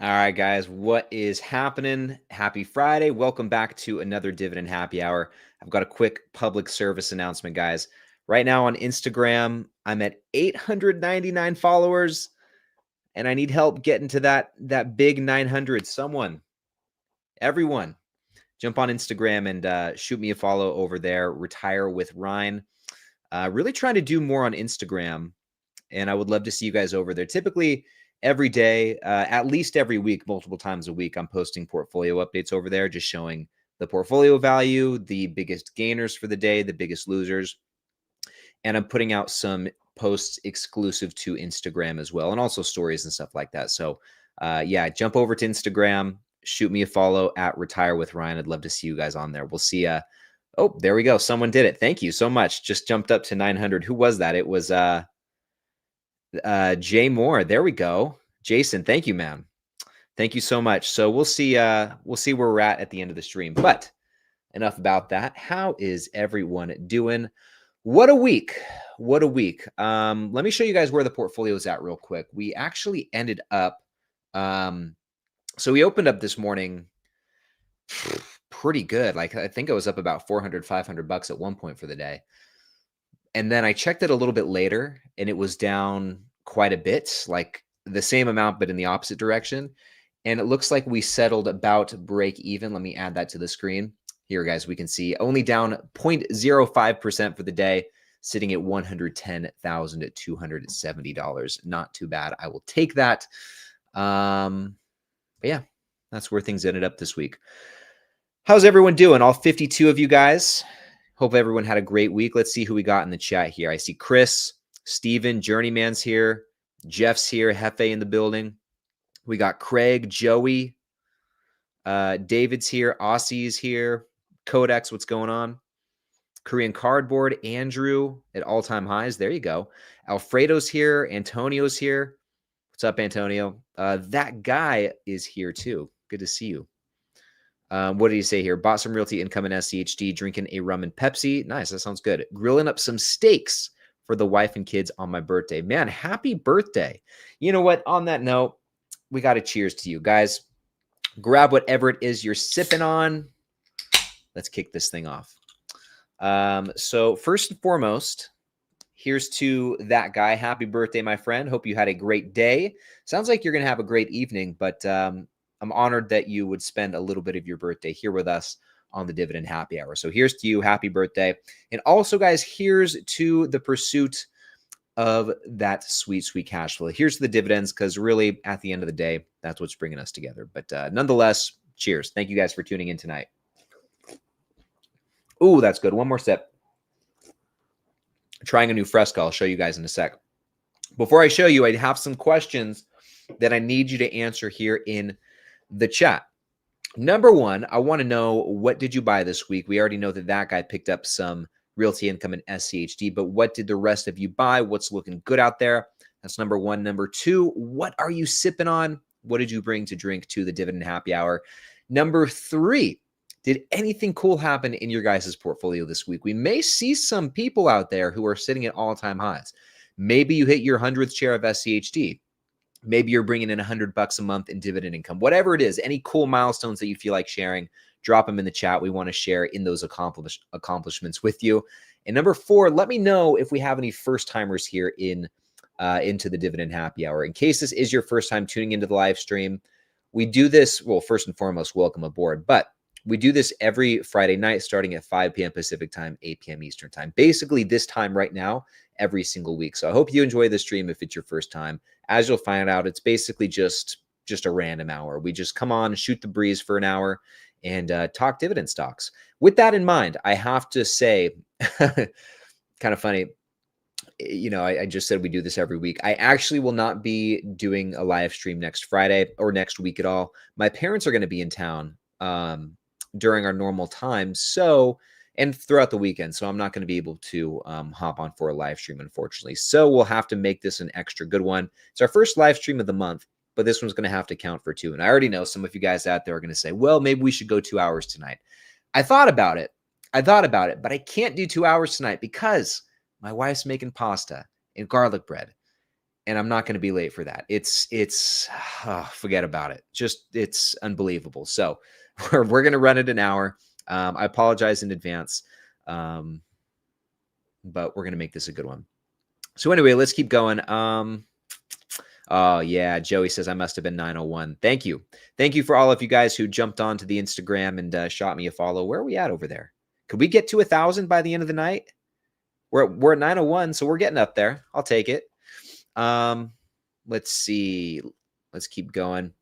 All right, guys, what is happening? Happy Friday. Welcome back to another Dividend Happy Hour. I've got a quick public service announcement, guys. Right now on Instagram, I'm at 899 followers, and I need help getting to that big 900. Someone, everyone, jump on Instagram and shoot me a follow over there. Retire with Ryan. Really trying to do more on Instagram, and I would love to see you guys over there. Typically, every day, at least every week, multiple times a week, I'm posting portfolio updates over there, just showing the portfolio value, the biggest gainers for the day, the biggest losers. And I'm putting out some posts exclusive to Instagram as well, and also stories and stuff like that. So, yeah, jump over to Instagram, shoot me a follow at Retire with Ryan. I'd love to see you guys on there. We'll see. Oh, there we go. Someone did it. Thank you so much. Just jumped up to 900. Who was that? It was Jay Moore. There we go. Jason, thank you, man. Thank you so much. So we'll see where we're at the end of the stream. But enough about that. How is everyone doing? What a week. What a week. Let me show you guys where the portfolio is at real quick. We actually ended up so we opened up this morning pretty good. Like I think I was up about 400, 500 bucks at one point for the day. And then I checked it a little bit later and it was down quite a bit, like the same amount, but in the opposite direction. And it looks like we settled about break even. Let me add that to the screen. Here, guys, we can see only down 0.05% for the day, sitting at $110,270. Not too bad. I will take that. But yeah, that's where things ended up this week. How's everyone doing? All 52 of you guys. Hope everyone had a great week. Let's see who we got in the chat here. I see Chris, Steven, Journeyman's here. Jeff's here. Hefe in the building. We got Craig, Joey. David's here. Aussie's here. Codex, what's going on? Korean Cardboard. Andrew at all-time highs. There you go. Alfredo's here. Antonio's here. What's up, Antonio? That guy is here too. Good to see you. What did he say here? Bought some realty income in SCHD, drinking a rum and Pepsi. Nice. That sounds good. Grilling up some steaks for the wife and kids on my birthday. Man, happy birthday. You know what? On that note, we got to cheers to you guys. Grab whatever it is you're sipping on. Let's kick this thing off. So first and foremost, here's to that guy. Happy birthday, my friend. Hope you had a great day. Sounds like you're going to have a great evening, but I'm honored that you would spend a little bit of your birthday here with us on the Dividend Happy Hour. So here's to you. Happy birthday. And also, guys, here's to the pursuit of that sweet, sweet cash flow. Here's to the dividends, because really, at the end of the day, that's what's bringing us together. But nonetheless, cheers. Thank you guys for tuning in tonight. Ooh, that's good. One more sip. Trying a new Fresco. I'll show you guys in a sec. Before I show you, I have some questions that I need you to answer here in the chat. Number one, I want to know, what did you buy this week? We already know that guy picked up some realty income in SCHD, but what did the rest of you buy? What's looking good out there? That's number one. Number two, what are you sipping on? What did you bring to drink to the Dividend Happy Hour? Number three, did anything cool happen in your guys' portfolio this week? We may see some people out there who are sitting at all-time highs. Maybe you hit your 100th share of SCHD. Maybe you're bringing in $100 a month in dividend income. Whatever it is, any cool milestones that you feel like sharing, drop them in the chat. We want to share in those accomplishments with you. And number four, let me know if we have any first-timers here into the Dividend Happy Hour. In case this is your first time tuning into the live stream, we do this, well, first and foremost, welcome aboard. But we do this every Friday night starting at 5 p.m. Pacific time, 8 p.m. Eastern time. Basically, this time right now, every single week. So I hope you enjoy the stream if it's your first time. As you'll find out, it's basically just a random hour. We just come on, shoot the breeze for an hour, and talk dividend stocks. With that in mind, I have to say, kind of funny, you know, I just said we do this every week. I actually will not be doing a live stream next Friday or next week at all. My parents are going to be in town during our normal time, and throughout the weekend. So I'm not going to be able to hop on for a live stream, unfortunately. So we'll have to make this an extra good one. It's our first live stream of the month, but this one's going to have to count for 2. And I already know some of you guys out there are going to say, well, maybe we should go 2 hours tonight. I thought about it, but I can't do 2 hours tonight because my wife's making pasta and garlic bread. and I'm not going to be late for that. Forget about it. It's unbelievable. So we're going to run it an hour. I apologize in advance, but we're going to make this a good one. So anyway, let's keep going. Oh yeah, Joey says I must have been 901. Thank you for all of you guys who jumped onto the Instagram and shot me a follow. Where are we at over there? Could we get to 1,000 by the end of the night? We're at 901, so we're getting up there. I'll take it. Let's see. Let's keep going.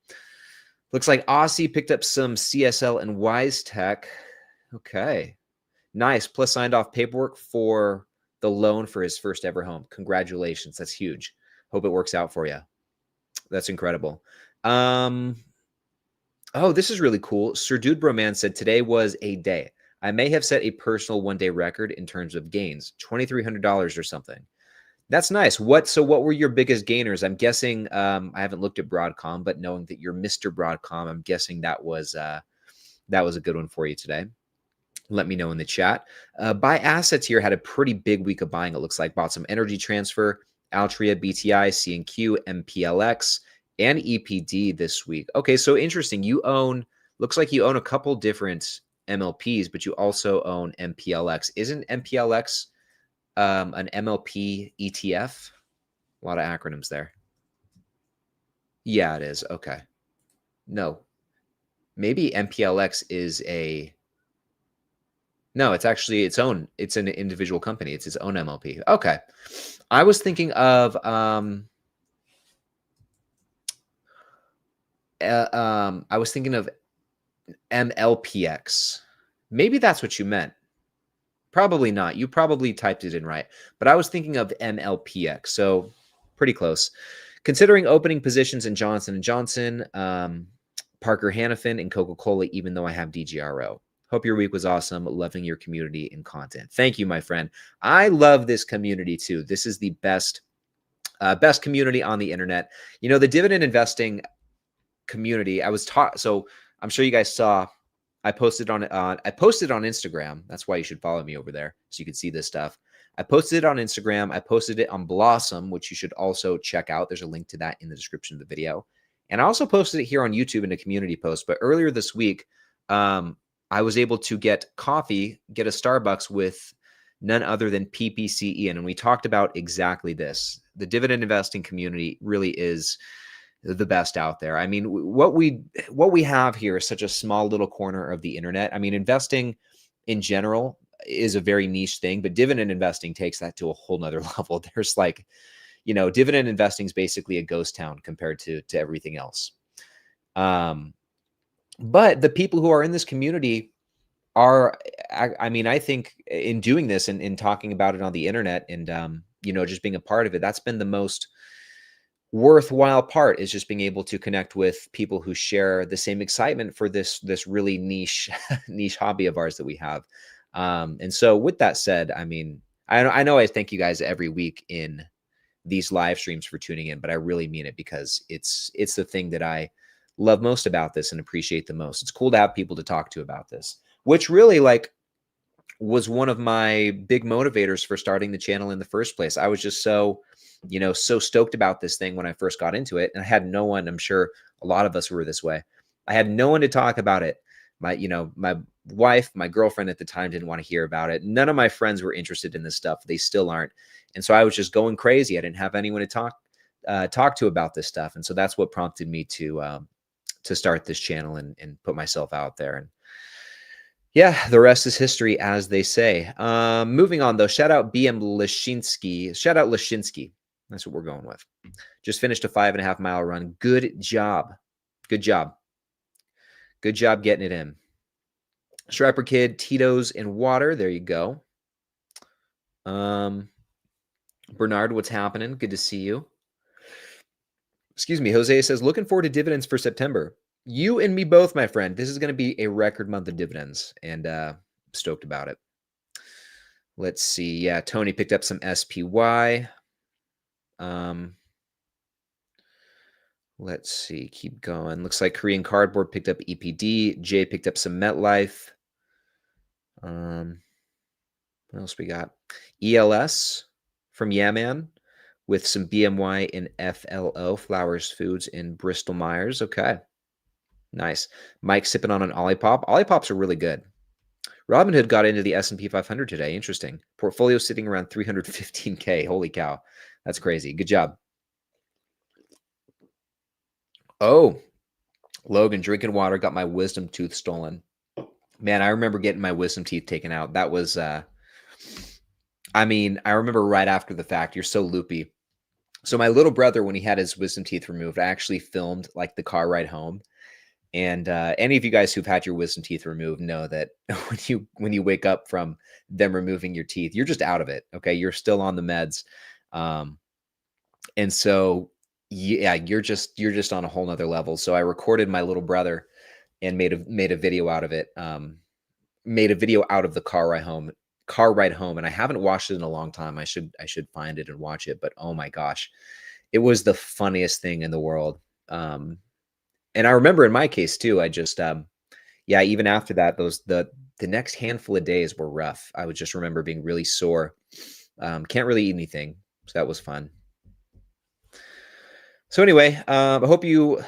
Looks like Aussie picked up some CSL and Wise Tech. Okay. Nice. Plus signed off paperwork for the loan for his first ever home. Congratulations. That's huge. Hope it works out for you. That's incredible. Oh, this is really cool. Sir Dude Broman said today was a day. I may have set a personal one-day record in terms of gains, $2,300 or something. That's nice. So what were your biggest gainers? I'm guessing, I haven't looked at Broadcom, but knowing that you're Mr. Broadcom, I'm guessing that was a good one for you today. Let me know in the chat. Buy assets here had a pretty big week of buying, it looks like. Bought some Energy Transfer, Altria, BTI, C&Q, MPLX, and EPD this week. Okay, so interesting. Looks like you own a couple different MLPs, but you also own MPLX. Isn't MPLX an MLP ETF? A lot of acronyms there. Yeah, it is. Okay. No. Maybe MPLX is no, it's actually it's an individual company. It's its own MLP. Okay. I was thinking of MLPX. Maybe that's what you meant. Probably not. You probably typed it in right. But I was thinking of MLPX. So pretty close. Considering opening positions in Johnson & Johnson, Parker Hannifin, and Coca-Cola, even though I have DGRO. Hope your week was awesome. Loving your community and content. Thank you, my friend. I love this community too. This is the best community on the internet. You know, the dividend investing community, so I'm sure you guys saw, I posted on Instagram. That's why you should follow me over there so you can see this stuff. I posted it on Instagram. I posted it on Blossom, which you should also check out. There's a link to that in the description of the video. And I also posted it here on YouTube in a community post. But earlier this week, I was able to get a Starbucks with none other than PPC Ian. And we talked about exactly this. The dividend investing community really is the best out there. I mean, what we have here is such a small little corner of the internet. I mean, investing in general is a very niche thing, but dividend investing takes that to a whole nother level. There's dividend investing is basically a ghost town compared to everything else. But the people who are in this community are, I think in doing this and in talking about it on the internet and, just being a part of it, that's been the most worthwhile part, is just being able to connect with people who share the same excitement for this really niche hobby of ours that we have. And so with that said, I mean, I know I thank you guys every week in these live streams for tuning in, but I really mean it because it's the thing that I love most about this and appreciate the most. It's cool to have people to talk to about this, which really was one of my big motivators for starting the channel in the first place. I was just so stoked about this thing when I first got into it. And I had no one, I'm sure a lot of us were this way. I had no one to talk about it. My wife, my girlfriend at the time didn't want to hear about it. None of my friends were interested in this stuff. They still aren't. And so I was just going crazy. I didn't have anyone to talk to about this stuff. And so that's what prompted me to start this channel and put myself out there. And yeah, the rest is history, as they say. Moving on, though, shout out BM Lashinsky. Shout out Lashinsky. That's what we're going with. Just finished a 5.5 mile run. Good job. Good job. Good job getting it in. Striper Kid, Tito's and water. There you go. Bernard, what's happening? Good to see you. Excuse me. Jose says, looking forward to dividends for September. You and me both, my friend. This is going to be a record month of dividends, and stoked about it. Let's see. Yeah, Tony picked up some SPY. Let's see. Keep going. Looks like Korean Cardboard picked up EPD. Jay picked up some MetLife. What else we got? ELS from Yaman with some BMY in FLO, Flowers Foods in Bristol Myers. Okay, nice. Mike sipping on an Olipop. Olipops are really good. Robinhood got into the S&P 500 today. Interesting. Portfolio sitting around 315K. Holy cow. That's crazy. Good job. Oh, Logan, drinking water, got my wisdom tooth stolen. Man, I remember getting my wisdom teeth taken out. That was, I remember right after the fact. You're so loopy. So my little brother, when he had his wisdom teeth removed, I actually filmed like the car ride home. And any of you guys who've had your wisdom teeth removed know that when you wake up from them removing your teeth, you're just out of it. Okay, you're still on the meds, and so yeah, you're just on a whole nother level. So I recorded my little brother and made a video out of it. Made a video out of the car ride home, and I haven't watched it in a long time. I should find it and watch it. But oh my gosh, it was the funniest thing in the world. And I remember in my case too, I just, yeah, even after that, the next handful of days were rough. I would just remember being really sore. Can't really eat anything. So that was fun. So anyway, I hope you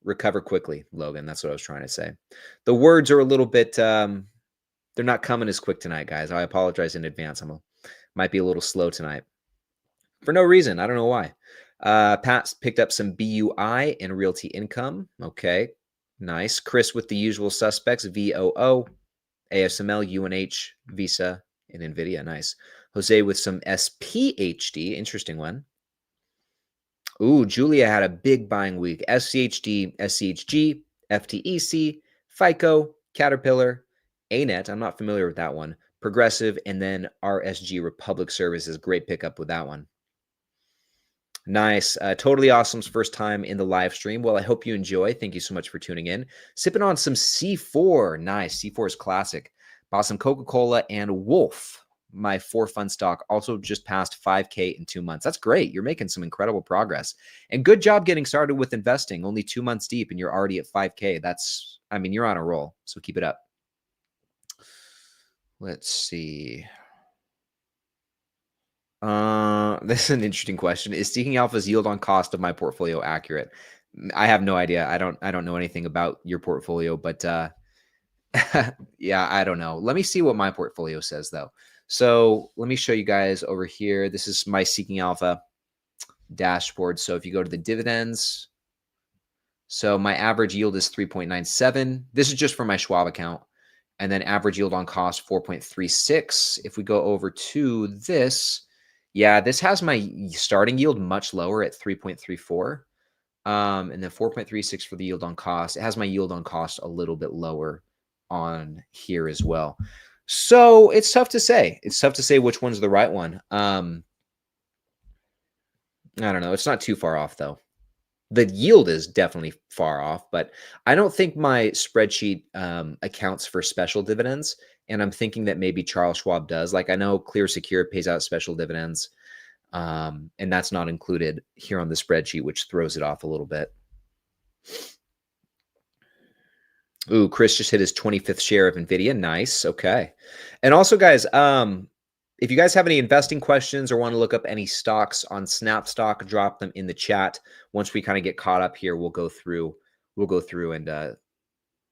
recover quickly, Logan. That's what I was trying to say. The words are a little bit, they're not coming as quick tonight, guys. I apologize in advance. Might be a little slow tonight for no reason. I don't know why. Pat picked up some BUI and Realty Income. Okay, nice. Chris with the usual suspects: VOO, ASML, UNH, Visa, and NVIDIA. Nice. Jose with some SPHD. Interesting one. Ooh, Julia had a big buying week. SCHD, SCHG, FTEC, FICO, Caterpillar, ANET. I'm not familiar with that one. Progressive, and then RSG, Republic Services. Great pickup with that one. Nice. Totally Awesome's first time in the live stream. Well, I hope you enjoy. Thank you so much for tuning in. Sipping on some C4. Nice. C4 is classic. Bought some Coca-Cola and Wolf, my for fun stock, also just passed 5K in 2 months. That's great. You're making some incredible progress. And good job getting started with investing. Only 2 months deep and you're already at 5K. You're on a roll. So keep it up. Let's see. This is an interesting question. Is Seeking Alpha's yield on cost of my portfolio accurate? I have no idea. I don't know anything about your portfolio, but yeah, I don't know. Let me see what my portfolio says though. So let me show you guys over here. This is my Seeking Alpha dashboard. So if you go to the dividends, so my average yield is 3.97. This is just for my Schwab account. And then average yield on cost 4.36. If we go over to this, yeah, this has my starting yield much lower at 3.34. And then 4.36 for the yield on cost. It has my yield on cost a little bit lower on here as well. So it's tough to say. It's tough to say which one's the right one. I don't know. It's not too far off though. The yield is definitely far off, but I don't think my spreadsheet accounts for special dividends. And I'm thinking that maybe Charles Schwab does. Like I know Clear Secure pays out special dividends, and that's not included here on the spreadsheet, which throws it off a little bit. Ooh, Chris just hit his 25th share of NVIDIA. Nice. Okay. And also, guys, if you guys have any investing questions or want to look up any stocks on SnapStock, drop them in the chat. Once we kind of get caught up here, we'll go through and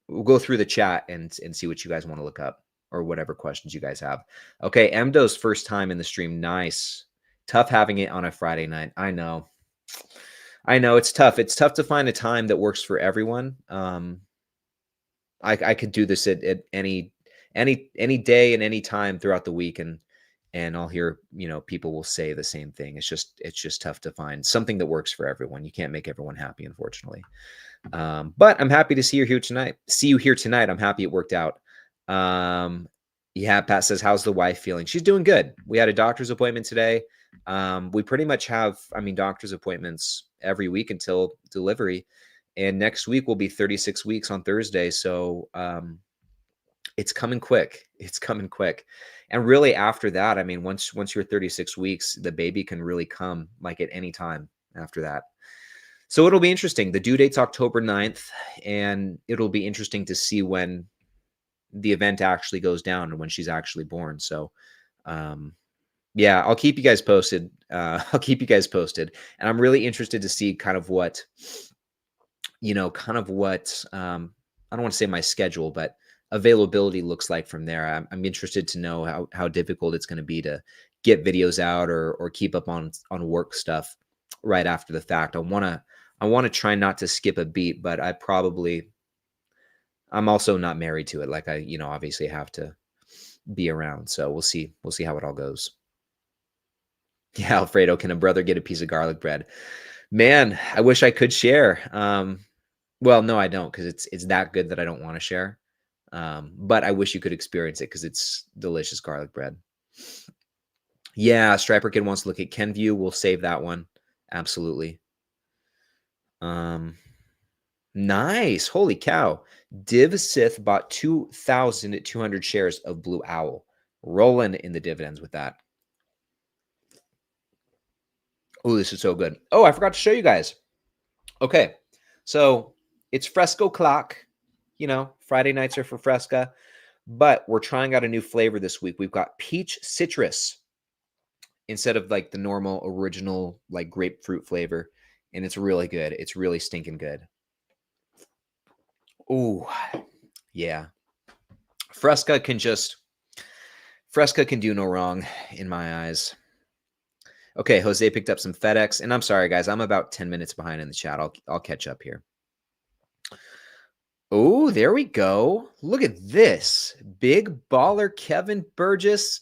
we'll go through the chat and see what you guys want to look up or whatever questions you guys have. Okay, Emdo's first time in the stream. Nice. Tough having it on a Friday night. I know. It's tough. It's tough to find a time that works for everyone. I could do this at any day and any time throughout the week, and I'll hear, people will say the same thing. It's just tough to find something that works for everyone. You can't make everyone happy, unfortunately. But I'm happy to see you here tonight. I'm happy it worked out. Yeah, Pat says, how's the wife feeling? She's doing good. We had a doctor's appointment today. We pretty much have, doctor's appointments every week until delivery. And next week will be 36 weeks on Thursday. So it's coming quick. It's coming quick. And really after that, once you're 36 weeks, the baby can really come like at any time after that. So it'll be interesting. The due date's October 9th, and it'll be interesting to see when the event actually goes down and when she's actually born. So Yeah, I'll keep you guys posted. I'll keep you guys posted, and I'm really interested to see kind of what, kind of what, I don't want to say my schedule, but availability looks like from there. I'm interested to know how difficult it's going to be to get videos out or keep up on work stuff right after the fact. I want to try not to skip a beat, but I'm also not married to it. Like I, obviously have to be around. So we'll see. We'll see how it all goes. Yeah, Alfredo, can a brother get a piece of garlic bread? Man, I wish I could share. Well, no, I don't because it's that good that I don't want to share. But I wish you could experience it because it's delicious garlic bread. Yeah, Striper Kid wants to look at Kenview. We'll save that one. Absolutely. Um, nice. Holy cow. Div Sith bought 2,200 shares of Blue Owl. Rolling in the dividends with that. Oh, this is so good. Oh, I forgot to show you guys. Okay, so it's Fresco Clock. Friday nights are for Fresca, but we're trying out a new flavor this week. We've got peach citrus instead of like the normal original like grapefruit flavor, and it's really good. It's really stinking good. Ooh, yeah. Fresca can do no wrong in my eyes. Okay, Jose picked up some FedEx, and I'm sorry guys, I'm about 10 minutes behind in the chat. I'll catch up here. Oh, there we go. Look at this. Big baller Kevin Burgess.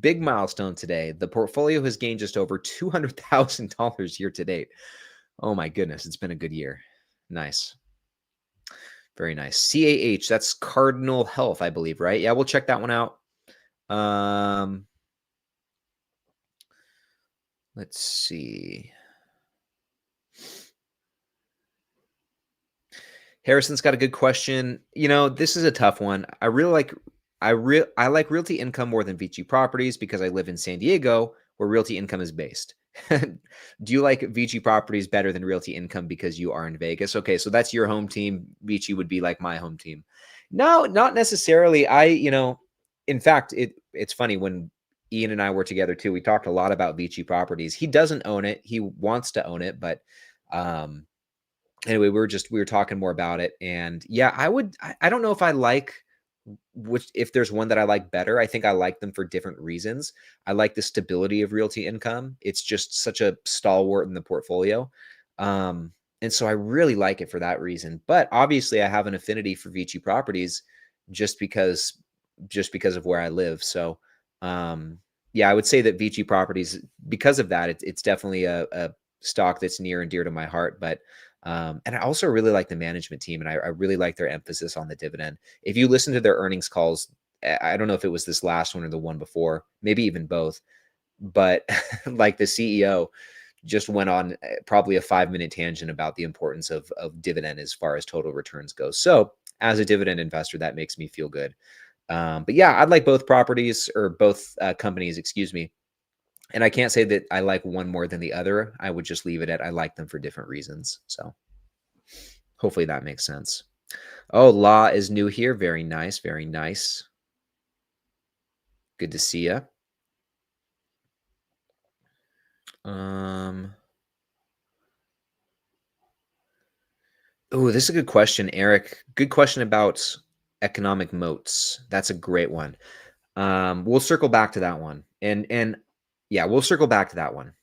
Big milestone today. The portfolio has gained just over $200,000 year to date. Oh my goodness, it's been a good year. Nice. Very nice. CAH, that's Cardinal Health, I believe, right? Yeah, we'll check that one out. Let's see. Harrison's got a good question. This is a tough one. I like Realty Income more than VICI Properties because I live in San Diego, where Realty Income is based. Do you like VICI Properties better than Realty Income because you are in Vegas? Okay, so that's your home team. VICI would be like my home team. No, not necessarily. In fact, it's funny when Ian and I were together too. We talked a lot about VICI Properties. He doesn't own it. He wants to own it, but anyway, we were talking more about it, and yeah, I don't know if I like which if there's one that I like better. I think I like them for different reasons. I like the stability of Realty Income. It's just such a stalwart in the portfolio. And so I really like it for that reason. But obviously I have an affinity for Vici Properties just because of where I live. So yeah, I would say that Vici Properties, because of that, it's definitely a stock that's near and dear to my heart. But and I also really like the management team, and I really like their emphasis on the dividend. If you listen to their earnings calls, I don't know if it was this last one or the one before, maybe even both, but like the CEO just went on probably a 5-minute tangent about the importance of dividend as far as total returns goes. So as a dividend investor, that makes me feel good. But yeah, I'd like both properties or both companies, excuse me. And I can't say that I like one more than the other. I would just leave it at I like them for different reasons. So hopefully that makes sense. Oh, Law is new here. Very nice. Very nice. Good to see you. Oh, this is a good question, Eric. Good question about economic moats. That's a great one. We'll circle back to that one. And yeah, we'll circle back to that one.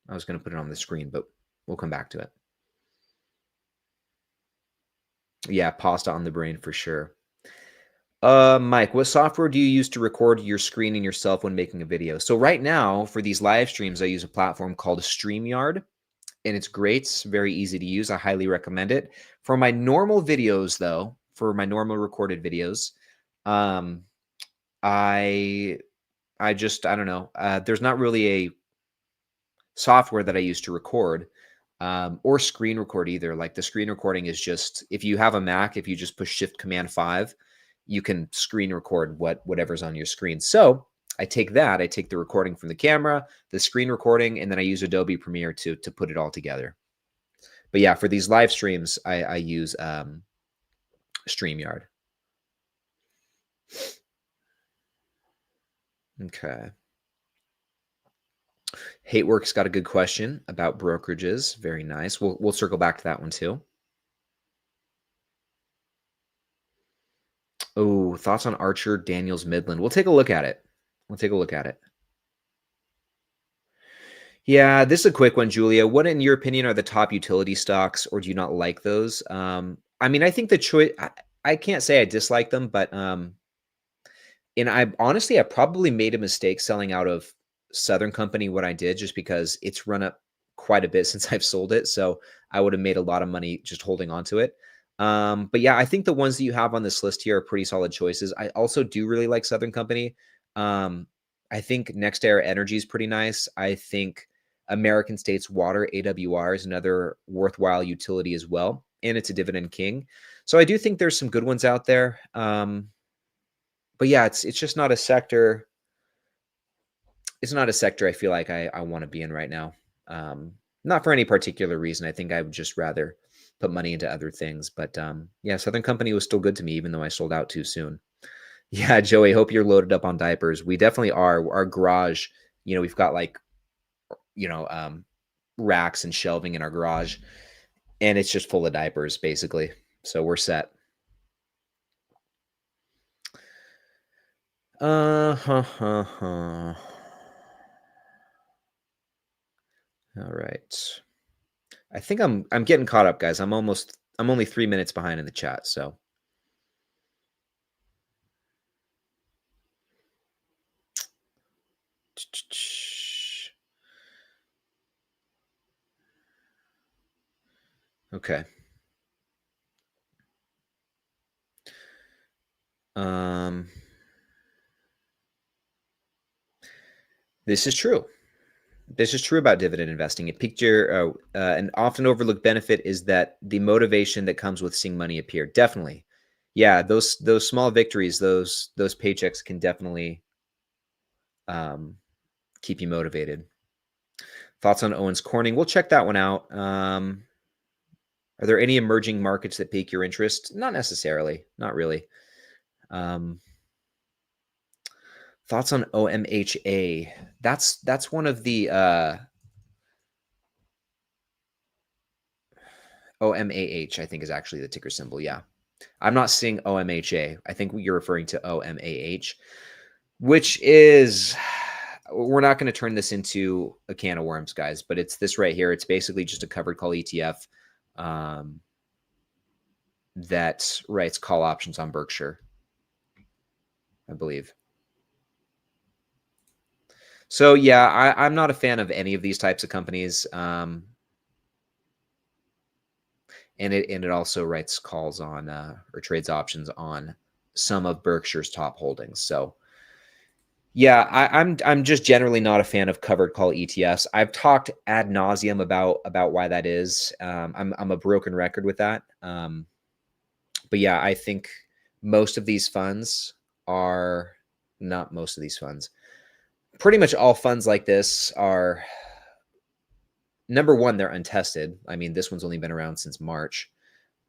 I was going to put it on the screen, but we'll come back to it. Yeah, pasta on the brain for sure. Mike, what software do you use to record your screen and yourself when making a video? So right now, for these live streams, I use a platform called StreamYard, and it's great. It's very easy to use. I highly recommend it. For my normal videos, though, for my normal recorded videos, um, I I don't know. There's not really a software that I use to record or screen record either. Like the screen recording is just if you have a Mac, if you just push Shift Command 5, you can screen record whatever's on your screen. So I take the recording from the camera, the screen recording, and then I use Adobe Premiere to put it all together. But yeah, for these live streams, I use StreamYard. Okay. Hateworks got a good question about brokerages. Very nice. We'll circle back to that one too. Oh, thoughts on Archer, Daniels, Midland. We'll take a look at it. We'll take a look at it. Yeah, this is a quick one, Julia. What, in your opinion, are the top utility stocks, or do you not like those? I mean, I think the choice. I can't say I dislike them, but and I honestly, I probably made a mistake selling out of Southern Company what I did, just because it's run up quite a bit since I've sold it. So I would have made a lot of money just holding on to it. But yeah, I think the ones that you have on this list here are pretty solid choices. I also do really like Southern Company. Um, I think Next Era Energy is pretty nice. I think American States Water, AWR, is another worthwhile utility as well. And it's a dividend king. So I do think there's some good ones out there. But yeah, it's just not a sector. It's not a sector I feel like I want to be in right now. Not for any particular reason. I think I would just rather put money into other things. But yeah, Southern Company was still good to me, even though I sold out too soon. Yeah, Joey, hope you're loaded up on diapers. We definitely are. Our garage, we've got like, you know, um, racks and shelving in our garage, and it's just full of diapers, basically. So we're set. Huh, huh, huh. All right. I think I'm getting caught up, guys. I'm only 3 minutes behind in the chat. So okay. Um, this is true. This is true about dividend investing. It piqued your an often overlooked benefit is that the motivation that comes with seeing money appear. Definitely, yeah. Those small victories, those paychecks can definitely um, keep you motivated. Thoughts on Owens Corning? We'll check that one out. Are there any emerging markets that pique your interest? Not necessarily. Not really. Um, thoughts on OMHA? That's one of the OMAH, I think is actually the ticker symbol. Yeah. I'm not seeing OMHA. I think you're referring to OMAH, which is, we're not going to turn this into a can of worms, guys, but it's this right here. It's basically just a covered call ETF that writes call options on Berkshire, I believe. So yeah, I'm not a fan of any of these types of companies. And it also writes calls on or trades options on some of Berkshire's top holdings. So yeah, I'm just generally not a fan of covered call ETFs. I've talked ad nauseum about why that is. I'm a broken record with that. But yeah, I think most of these funds are not most of these funds. Pretty much all funds like this are, number one, they're untested. I mean, this one's only been around since March.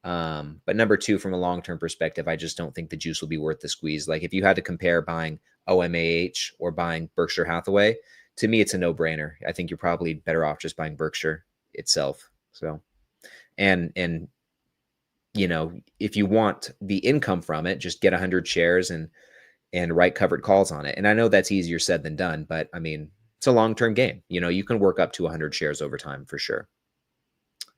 But number two, from a long-term perspective, I just don't think the juice will be worth the squeeze. Like if you had to compare buying OMAH or buying Berkshire Hathaway, to me, it's a no-brainer. I think you're probably better off just buying Berkshire itself. So, and if you want the income from it, just get 100 shares and write covered calls on it. And I know that's easier said than done, but I mean, it's a long-term game. You can work up to 100 shares over time for sure.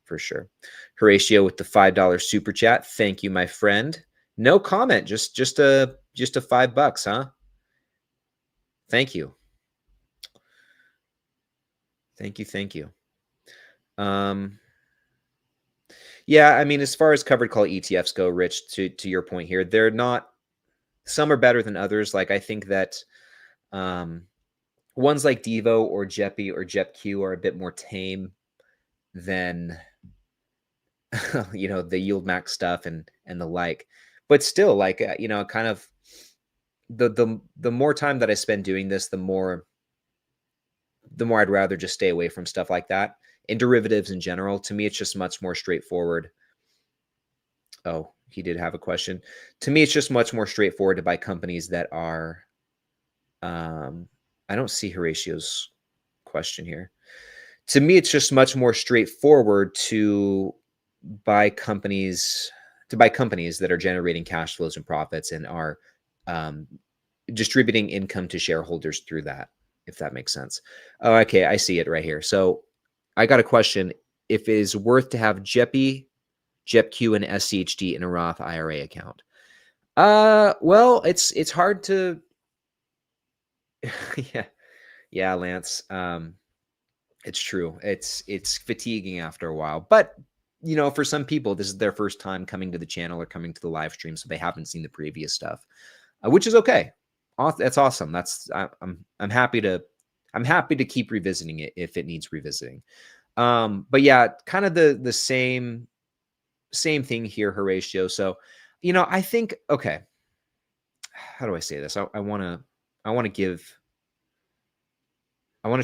For sure. Horatio with the $5 super chat. Thank you, my friend. No comment. Just a $5, huh? Thank you. Thank you. Thank you. Yeah, I mean, as far as covered call ETFs go, Rich, to your point here, they're not, some are better than others. Like I think that ones like Devo or JEPI or JEPQ are a bit more tame than the yield max stuff and the like. But still, like kind of the more time that I spend doing this, the more I'd rather just stay away from stuff like that. And derivatives in general, to me, it's just much more straightforward. Oh, he did have a question. To me, it's just much more straightforward to buy companies that are I don't see Horatio's question here. To me, it's just much more straightforward to buy companies that are generating cash flows and profits and are um, distributing income to shareholders through that, if that makes sense. Oh, okay, I see it right here. So I got a question. If it is worth to have JEPI, JEPQ, and SCHD in a Roth IRA account. Well, it's hard to yeah, yeah, Lance. It's true. It's fatiguing after a while. But for some people, this is their first time coming to the channel or coming to the live stream, so they haven't seen the previous stuff, which is okay. That's awesome. I'm happy to keep revisiting it if it needs revisiting. But yeah, kind of the same thing here, Horatio. So, I think, okay, how do I say this? I want to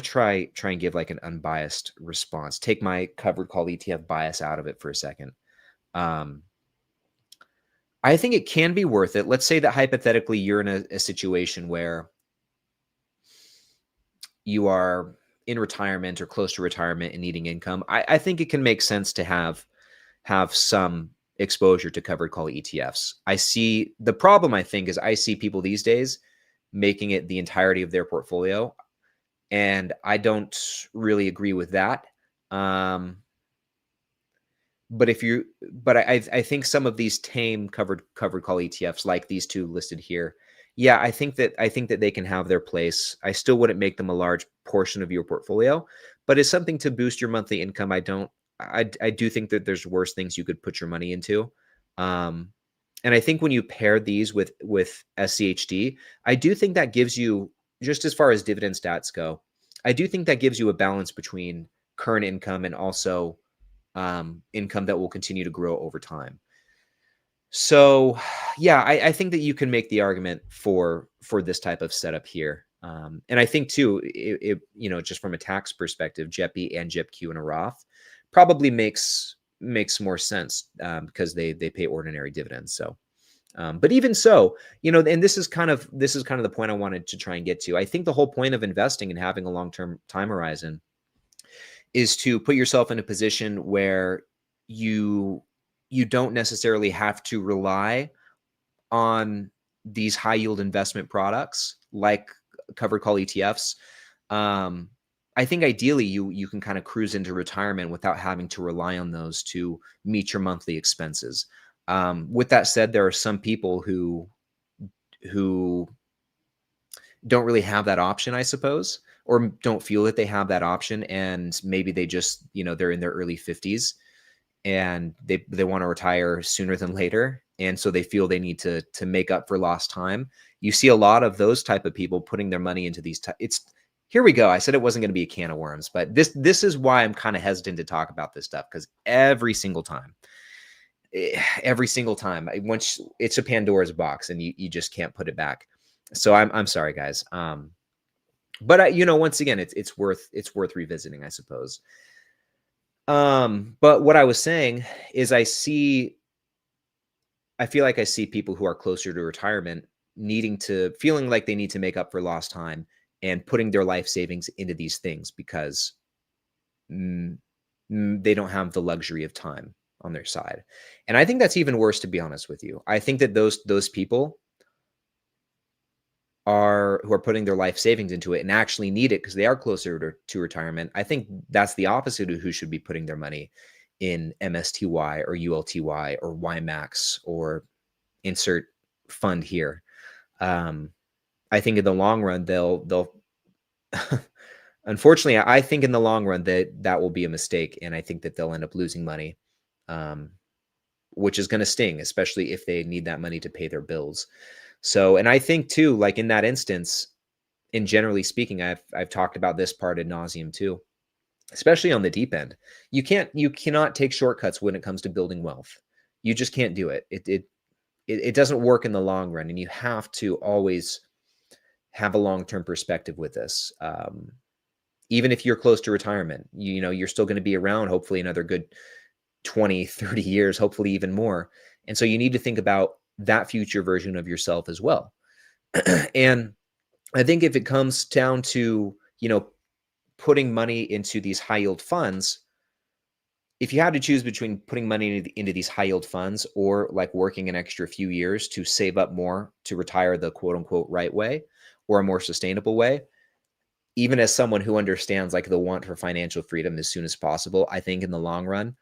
try and give like an unbiased response. Take my covered call ETF bias out of it for a second. I think it can be worth it. Let's say that hypothetically you're in a situation where you are in retirement or close to retirement and needing income. I think it can make sense to have some exposure to covered call ETFs. I see the problem, I think, is I see people these days making it the entirety of their portfolio. And I don't really agree with that. But I think some of these tame covered call ETFs, like these two listed here, yeah, I think that they can have their place. I still wouldn't make them a large portion of your portfolio, but it's something to boost your monthly income. I do think that there's worse things you could put your money into. And I think when you pair these with SCHD, I do think that gives you, just as far as dividend stats go, I do think that gives you a balance between current income and also income that will continue to grow over time. So, yeah, I think that you can make the argument for this type of setup here. And I think too, just from a tax perspective, JEPI and JEPQ in a Roth probably makes more sense because they pay ordinary dividends. So, but even so, and this is kind of the point I wanted to try and get to. I think the whole point of investing and having a long-term time horizon is to put yourself in a position where you don't necessarily have to rely on these high yield investment products like covered call ETFs. I think ideally you can kind of cruise into retirement without having to rely on those to meet your monthly expenses. With that said, there are some people who don't really have that option, I suppose, or don't feel that they have that option, and maybe they just, they're in their early 50s and they want to retire sooner than later, and so they feel they need to make up for lost time. You see a lot of those type of people putting their money into these. Here we go. I said it wasn't going to be a can of worms, but this is why I'm kind of hesitant to talk about this stuff, because every single time, once it's a Pandora's box and you just can't put it back. So I'm sorry, guys. But once again, it's worth revisiting, I suppose. But what I was saying is I feel like I see people who are closer to retirement feeling like they need to make up for lost time and putting their life savings into these things because they don't have the luxury of time on their side. And I think that's even worse, to be honest with you. I think that those people who are putting their life savings into it and actually need it because they are closer to retirement. I think that's the opposite of who should be putting their money in MSTY or ULTY or YMAX or insert fund here. I think in the long run, they'll unfortunately, I think in the long run that will be a mistake. And I think that they'll end up losing money, which is going to sting, especially if they need that money to pay their bills. So, and I think too, like in that instance, and generally speaking, I've talked about this part ad nauseum too, especially on the deep end. You cannot take shortcuts when it comes to building wealth. You just can't do it. It doesn't work in the long run, and you have to always have a long-term perspective with this. Even if you're close to retirement, you're still going to be around, hopefully another good 20, 30 years, hopefully even more. And so you need to think about that future version of yourself as well. And I think if it comes down to, putting money into these high yield funds, if you had to choose between putting money into these high yield funds or like working an extra few years to save up more to retire the quote unquote right way or a more sustainable way, even as someone who understands like the want for financial freedom as soon as possible, I think in the long run,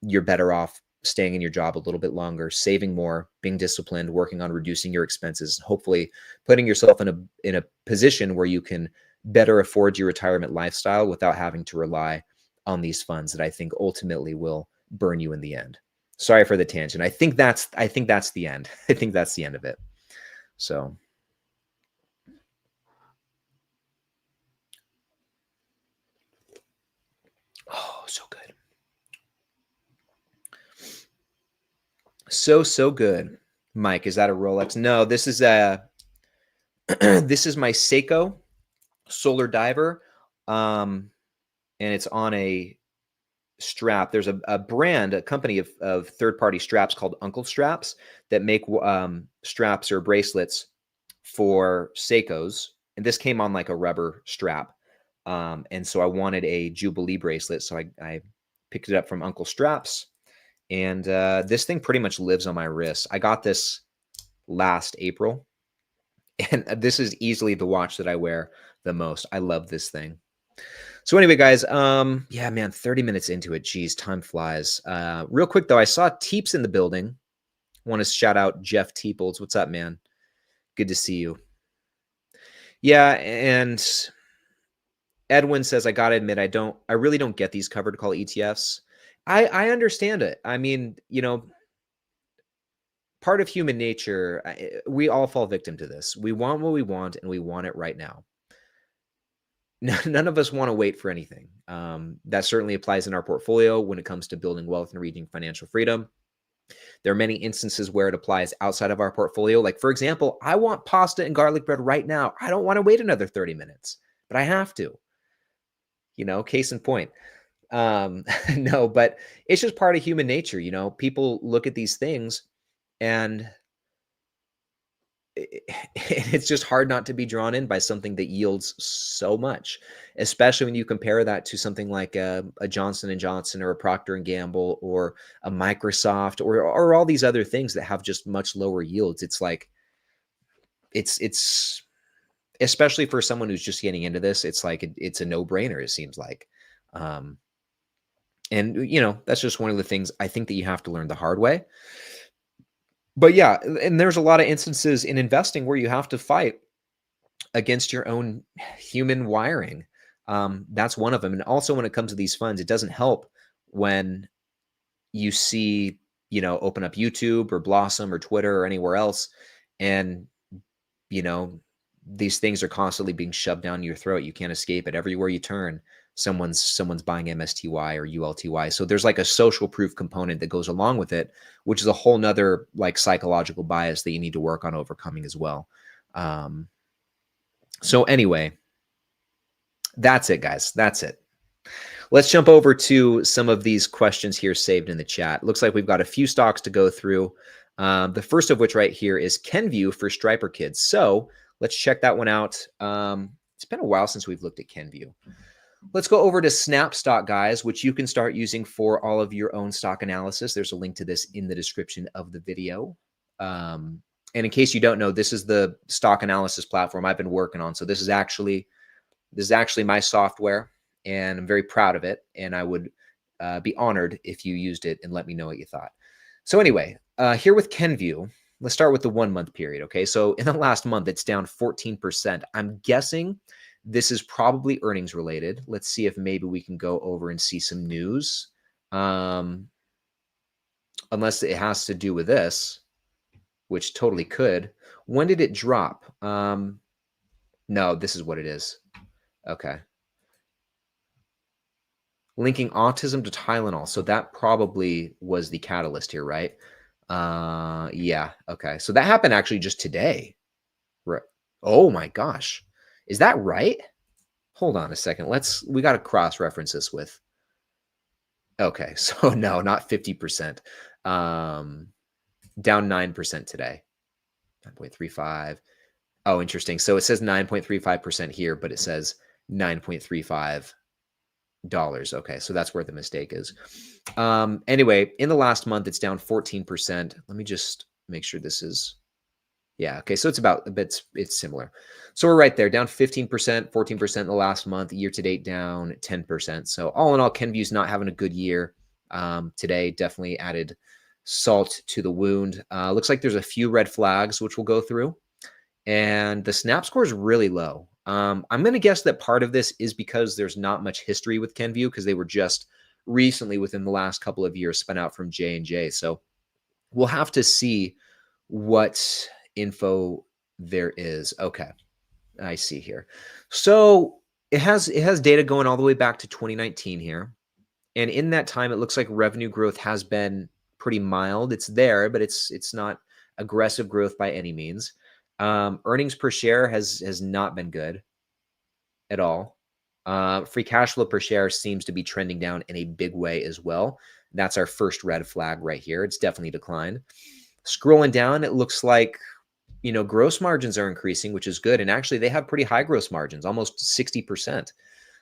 you're better off staying in your job a little bit longer, saving more, being disciplined, working on reducing your expenses, hopefully putting yourself in a position where you can better afford your retirement lifestyle without having to rely on these funds that I think ultimately will burn you in the end. Sorry for the tangent. I think that's the end. I think that's the end of it. So oh, so good. So good. Mike, is that a Rolex? No, this is a this is my Seiko Solar Diver. And it's on a strap. There's a brand, a company of third-party straps called Uncle Straps that make straps or bracelets for Seikos. And this came on like a rubber strap. And so I wanted a Jubilee bracelet. So I picked it up from Uncle Straps. And this thing pretty much lives on my wrist. I got this last April. And this is easily the watch that I wear the most. I love this thing. So anyway, guys, yeah, man, 30 minutes into it. Geez, time flies. Real quick, though, I saw Teeps in the building. Want to shout out Jeff Teeples. What's up, man? Good to see you. Yeah, and Edwin says, I got to admit, I really don't get these covered call ETFs. I understand it. I mean, you know, part of human nature, we all fall victim to this. We want what we want, and we want it right now. None of us want to wait for anything. That certainly applies in our portfolio when it comes to building wealth and reaching financial freedom. There are many instances where it applies outside of our portfolio. Like, for example, I want pasta and garlic bread right now. I don't want to wait another 30 minutes, but I have to. You know, case in point. No, but it's just part of human nature. You know, people look at these things and it's just hard not to be drawn in by something that yields so much, especially when you compare that to something like a Johnson and Johnson or a Procter and Gamble or a Microsoft or all these other things that have just much lower yields. It's like it's especially for someone who's just getting into this, it's like it's a no-brainer, it seems like. And you know, that's just one of the things I think that you have to learn the hard way. But yeah, and there's a lot of instances in investing where you have to fight against your own human wiring. That's one of them. And also when it comes to these funds, it doesn't help when you see, you know, open up YouTube or Blossom or Twitter or anywhere else, and, you know, these things are constantly being shoved down your throat. You can't escape it. Everywhere you turn, someone's buying MSTY or ULTY. So there's like a social proof component that goes along with it, which is a whole nother like psychological bias that you need to work on overcoming as well. So anyway, that's it, guys. That's it. Let's jump over to some of these questions here saved in the chat. Looks like we've got a few stocks to go through. The first of which right here is Kenvue for Striper Kids. So let's check that one out. It's been a while since we've looked at Kenvue. Let's go over to Snapstock, guys, which you can start using for all of your own stock analysis. There's a link to this in the description of the video. And in case you don't know, this is the stock analysis platform I've been working on. So this is actually my software, and I'm very proud of it. And I would be honored if you used it and let me know what you thought. So anyway, here with Kenvue, let's start with the 1 month period. Okay, so in the last month, it's down 14%. I'm guessing this is probably earnings related. Let's see if maybe we can go over and see some news. Unless it has to do with this, which totally could. When did it drop? No, this is what it is. Okay. Linking autism to Tylenol. So that probably was the catalyst here, right? Yeah. Okay. So that happened actually just today. Right. Oh my gosh. Is that right? Hold on a second. We got to cross-reference this with. Okay. So no, not 50%. Down 9% today. 9.35. Oh, interesting. So it says 9.35% here, but it says 9.35 Dollars. Okay, so that's where the mistake is. Anyway, in the last month, it's down 14%. Let me just make sure this is, yeah, okay, so it's about a bit, it's similar. So we're right there, down 15%, 14% in the last month, year to date down 10%. So all in all, Kenvue's not having a good year. Today definitely added salt to the wound. Looks like there's a few red flags, which we'll go through. And the snap score is really low. I'm going to guess that part of this is because there's not much history with Kenvue because they were just recently within the last couple of years spun out from J&J. So we'll have to see what info there is. Okay, I see here. So it has data going all the way back to 2019 here. And in that time, it looks like revenue growth has been pretty mild. It's there, but it's not aggressive growth by any means. Earnings per share has not been good at all. Free cash flow per share seems to be trending down in a big way as well. That's our first red flag right here. It's definitely declined. Scrolling down, it looks like, gross margins are increasing, which is good. And actually, they have pretty high gross margins, almost 60%.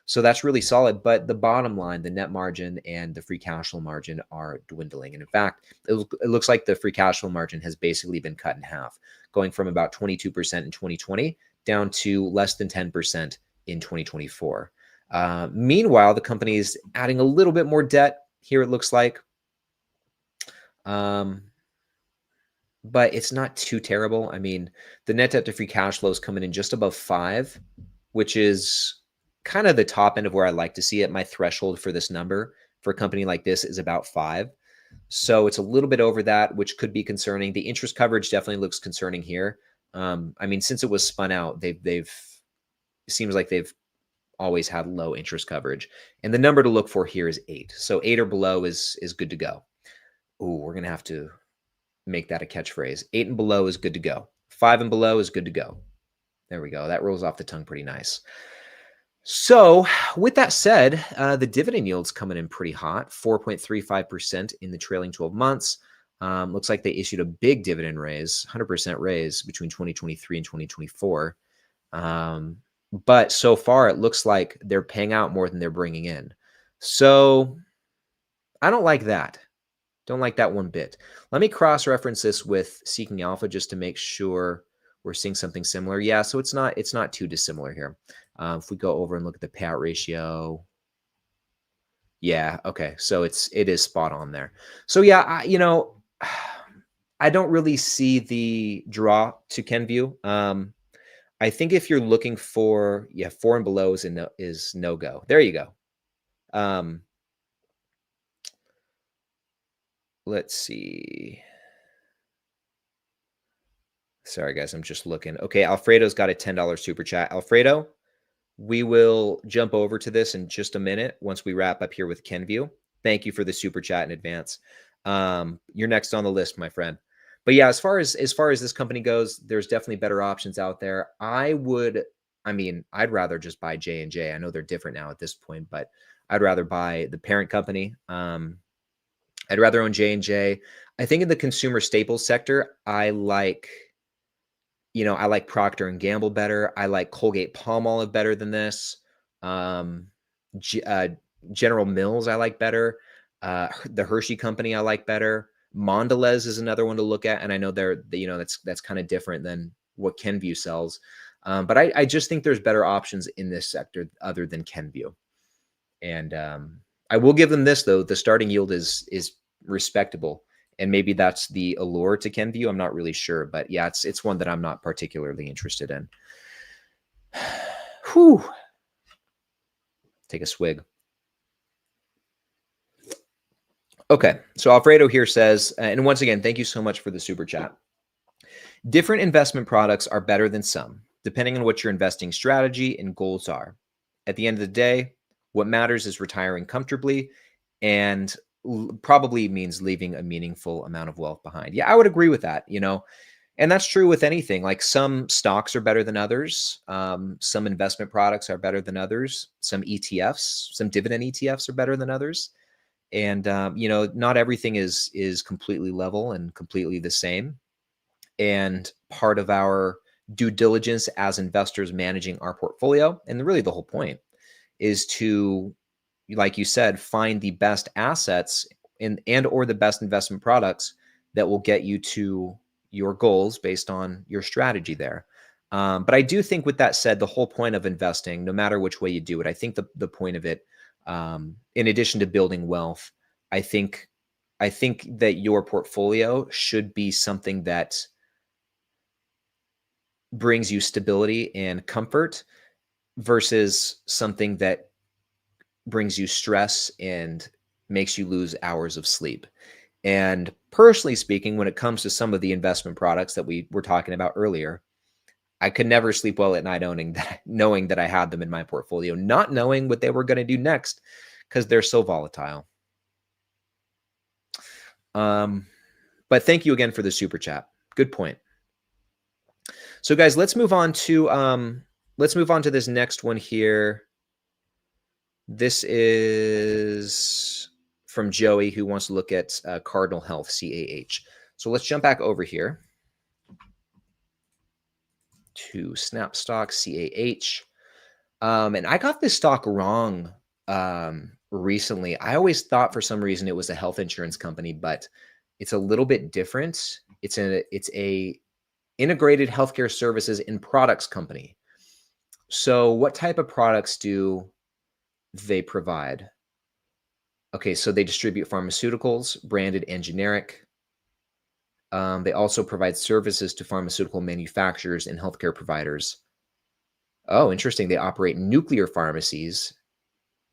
So that's really solid. But the bottom line, the net margin and the free cash flow margin are dwindling. And in fact, it looks like the free cash flow margin has basically been cut in half, going from about 22% in 2020 down to less than 10% in 2024. Meanwhile, the company is adding a little bit more debt here, it looks like. But it's not too terrible. I mean, the net debt to free cash flow is coming in just above 5, which is kind of the top end of where I like to see it. My threshold for this number for a company like this is about 5. So it's a little bit over that, which could be concerning. The interest coverage definitely looks concerning here. I mean, since it was spun out, they've seems like they've always had low interest coverage. And the number to look for here is 8. So 8 or below is good to go. Ooh, we're going to have to make that a catchphrase. 8 and below is good to go. 5 and below is good to go. There we go. That rolls off the tongue pretty nice. So with that said, the dividend yield's coming in pretty hot, 4.35% in the trailing 12 months. Looks like they issued a big dividend raise, 100% raise between 2023 and 2024. But so far, it looks like they're paying out more than they're bringing in. So I don't like that. Don't like that one bit. Let me cross-reference this with Seeking Alpha just to make sure we're seeing something similar. Yeah, so it's not too dissimilar here. If we go over and look at the payout ratio, yeah, okay, so it is spot on there. So yeah, I don't really see the draw to Kenvue. I think if you're looking for 4 and below is no go. There you go. Let's see. Sorry, guys, I'm just looking. Okay, Alfredo's got a $10 super chat. Alfredo, we will jump over to this in just a minute once we wrap up here with Kenvue. Thank you for the super chat in advance. You're next on the list, my friend. But yeah, as far as this company goes, there's definitely better options out there. I'd rather just buy J&J. I know they're different now at this point, but I'd rather buy the parent company. I'd rather own J&J. I think in the consumer staples sector, I like Procter and Gamble better. I like Colgate Palmolive better than this. General Mills I like better. The Hershey Company I like better. Mondelez is another one to look at, and I know that's kind of different than what Kenvue sells. But I just think there's better options in this sector other than Kenvue. And I will give them this though: the starting yield is respectable. And maybe that's the allure to Kenvue. I'm not really sure, but yeah, it's one that I'm not particularly interested in. Whew. Take a swig. Okay, so Alfredo here says, and once again, thank you so much for the super chat. Different investment products are better than some, depending on what your investing strategy and goals are. At the end of the day, what matters is retiring comfortably, and probably means leaving a meaningful amount of wealth behind. Yeah, I would agree with that, and that's true with anything. Like some stocks are better than others. Some investment products are better than others. Some ETFs, some dividend ETFs are better than others. And, not everything is completely level and completely the same. And part of our due diligence as investors managing our portfolio, and really the whole point, is to like you said, find the best assets and or the best investment products that will get you to your goals based on your strategy there. But I do think, with that said, the whole point of investing, no matter which way you do it, I think the point of it, in addition to building wealth, I think that your portfolio should be something that brings you stability and comfort versus something that brings you stress and makes you lose hours of sleep. And personally speaking, when it comes to some of the investment products that we were talking about earlier, I could never sleep well at night knowing that I had them in my portfolio, not knowing what they were going to do next because they're so volatile. But thank you again for the super chat. Good point. So guys, let's move on to this next one here. This is from Joey, who wants to look at Cardinal Health, CAH. So let's jump back over here to Snap Stock, CAH. And I got this stock wrong recently. I always thought for some reason it was a health insurance company, but it's a little bit different. It's a integrated healthcare services and products company. So what type of products do they provide? Okay, so they distribute pharmaceuticals, branded and generic. They also provide services to pharmaceutical manufacturers and healthcare providers. Oh, interesting. They operate nuclear pharmacies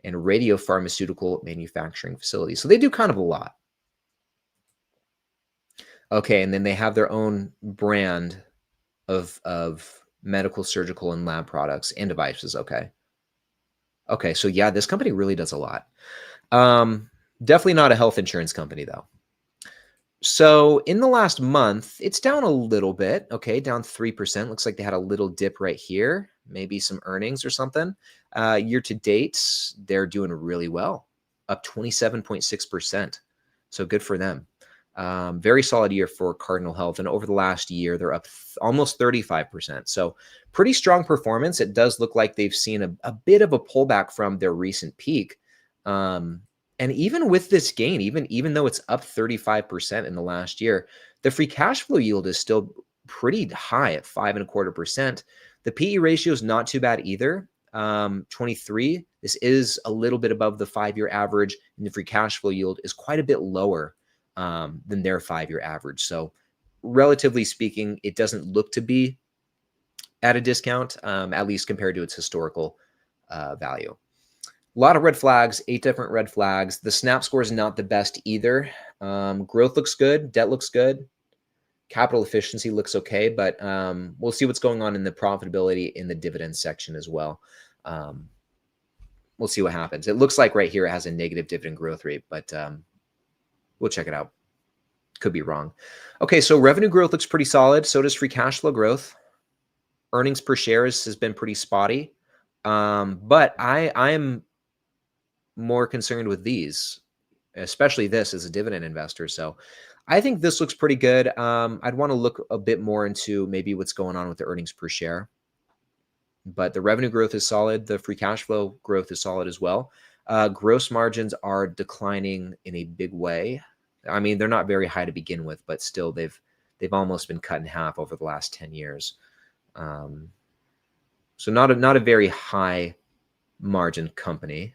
and radiopharmaceutical manufacturing facilities. So they do kind of a lot. Okay, and then they have their own brand of medical, surgical, and lab products and devices. Okay. Okay, so yeah, this company really does a lot. Definitely not a health insurance company, though. So in the last month, it's down a little bit. Okay, down 3%. Looks like they had a little dip right here, maybe some earnings or something. Year to date, they're doing really well, up 27.6%. So good for them. Very solid year for Cardinal Health. And over the last year, they're up almost 35%. So pretty strong performance. It does look like they've seen a bit of a pullback from their recent peak. And even with this gain, even though it's up 35% in the last year, the free cash flow yield is still pretty high at 5.25%. The PE ratio is not too bad either. 23. This is a little bit above the 5-year average, and the free cash flow yield is quite a bit lower than their 5-year average. So relatively speaking, it doesn't look to be at a discount, at least compared to its historical value. A lot of red flags, 8 different red flags. The snap score is not the best either. Growth looks good. Debt looks good. Capital efficiency looks okay, but we'll see what's going on in the profitability in the dividend section as well. We'll see what happens. It looks like right here it has a negative dividend growth rate, but we'll check it out. Could be wrong. Okay, so revenue growth looks pretty solid. So does free cash flow growth. Earnings per share has been pretty spotty. But I am more concerned with these, especially this as a dividend investor. So I think this looks pretty good. I'd want to look a bit more into maybe what's going on with the earnings per share. But the revenue growth is solid. The free cash flow growth is solid as well. Gross margins are declining in a big way. I mean, they're not very high to begin with, but still they've almost been cut in half over the last 10 years. So not a very high margin company.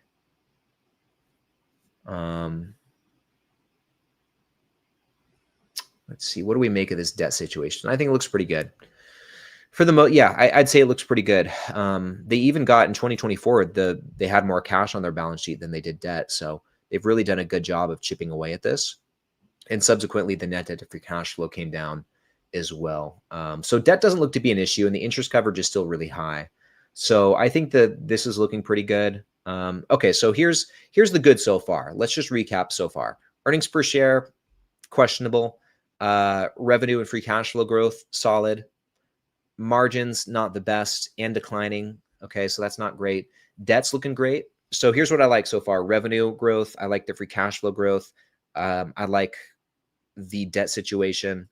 Let's see. What do we make of this debt situation? I think it looks pretty good. For the I'd say it looks pretty good. They even got in 2024, they had more cash on their balance sheet than they did debt. So they've really done a good job of chipping away at this. And subsequently, the net debt to free cash flow came down as well. So debt doesn't look to be an issue, and the interest coverage is still really high. So I think that this is looking pretty good. Okay, so here's the good so far. Let's just recap so far. Earnings per share, questionable. Revenue and free cash flow growth, solid. Margins, not the best and declining. Okay, so that's not great. Debt's looking great. So here's what I like so far. Revenue growth. I like the free cash flow growth. I like the debt situation.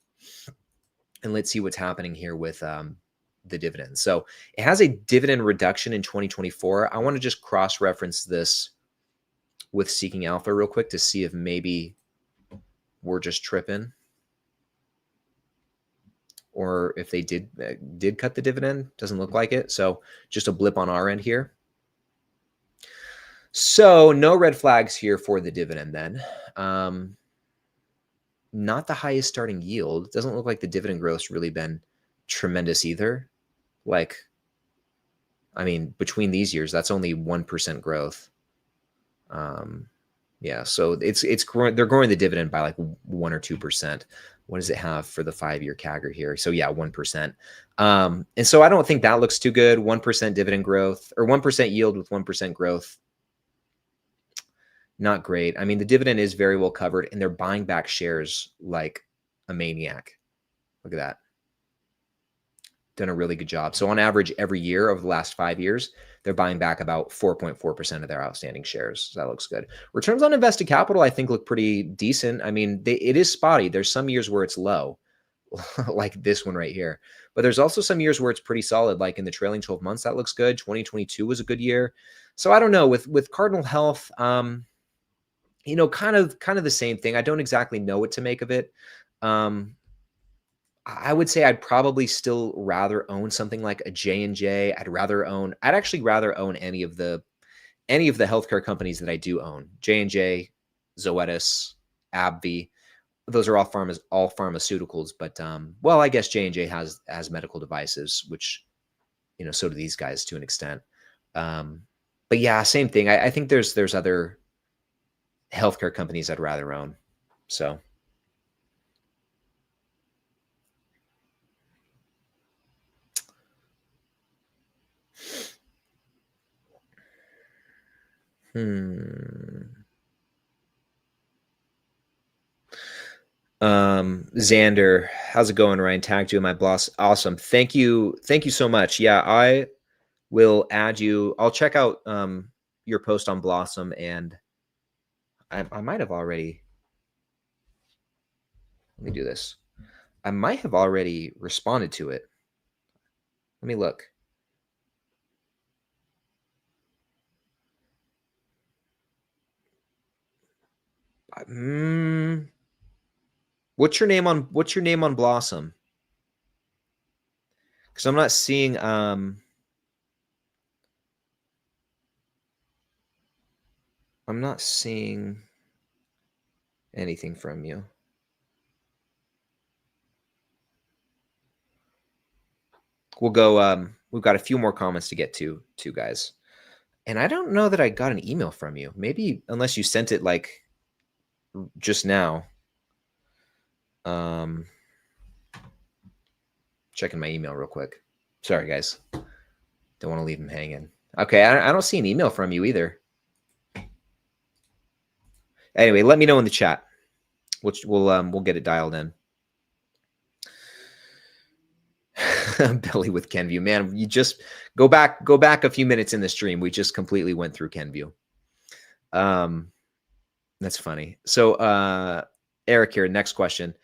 And let's see what's happening here with the dividend. So it has a dividend reduction in 2024. I want to just cross-reference this with Seeking Alpha real quick to see if maybe we're just tripping, or if they did cut the dividend. Doesn't look like it. So just a blip on our end here. So no red flags here for the dividend then. Not the highest starting yield. Doesn't look like the dividend growth's really been tremendous either. Like, I mean, between these years, that's only 1% growth. Yeah, so it's growing. They're growing the dividend by like 1 or 2%. What does it have for the 5-year CAGR here? So yeah, 1%. And so I don't think that looks too good. 1% dividend growth, or 1% yield with 1% growth. Not great. I mean, the dividend is very well covered, and they're buying back shares like a maniac. Look at that. Done a really good job. So on average, every year over the last 5 years, they're buying back about 4.4% of their outstanding shares. So that looks good. Returns on invested capital, I think, look pretty decent. I mean, it is spotty. There's some years where it's low, like this one right here. But there's also some years where it's pretty solid, like in the trailing 12 months. That looks good. 2022 was a good year. So I don't know. With Cardinal Health, you know, kind of the same thing. I don't exactly know what to make of it. I would say I'd probably still rather own something like a J&J. I'd actually rather own any of the healthcare companies that I do own. J&J, Zoetis, AbbVie. Those are all pharmaceuticals, but well, I guess J&J has medical devices, which, you know, so do these guys to an extent. But yeah, same thing. I think there's other healthcare companies I'd rather own. So Xander, how's it going? Ryan tagged you in my boss. Awesome. Thank you so much. Yeah, I will add you. I'll check out your post on Blossom, and I might have already. Let me do this. I might have already responded to it. Let me look. What's your name on Blossom? Because I'm not seeing I'm not seeing anything from you. We'll go we've got a few more comments to get to guys. And I don't know that I got an email from you. Maybe unless you sent it like just now. Checking my email real quick. Sorry, guys. Don't want to leave them hanging. Okay, I don't see an email from you either. Anyway, let me know in the chat. We'll get it dialed in. Billy with Kenview. Man, you just go back a few minutes in the stream. We just completely went through Kenview. That's funny. So Eric here, next question.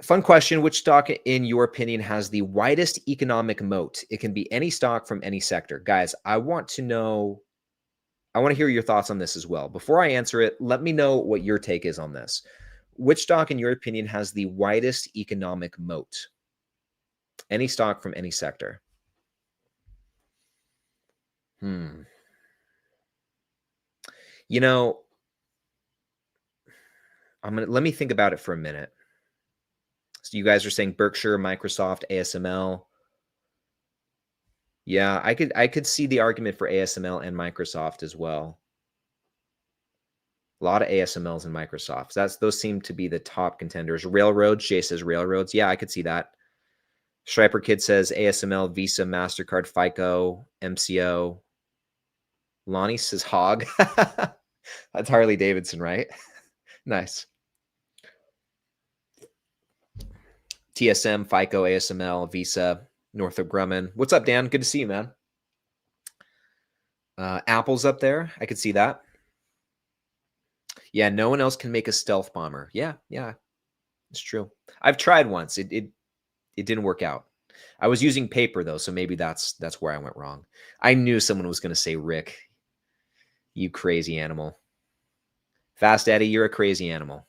Fun question. Which stock, in your opinion, has the widest economic moat? It can be any stock from any sector. Guys, I want to hear your thoughts on this as well. Before I answer it, let me know what your take is on this. Which stock, in your opinion, has the widest economic moat? Any stock from any sector. You know, let me think about it for a minute. So you guys are saying Berkshire, Microsoft, ASML. Yeah, I could see the argument for ASML and Microsoft as well. A lot of ASMLs and Microsofts. Those seem to be the top contenders. Railroads, Jay says railroads. Yeah, I could see that. Striper Kid says ASML, Visa, MasterCard, FICO, MCO. Lonnie says Hog. That's Harley Davidson, right? Nice. TSM, FICO, ASML, Visa, Northrop Grumman. What's up, Dan? Good to see you, man. Apple's up there. I could see that. Yeah, no one else can make a stealth bomber. Yeah, it's true. I've tried once. It didn't work out. I was using paper though, so maybe that's where I went wrong. I knew someone was going to say Rick. You crazy animal. Fast Eddie, you're a crazy animal.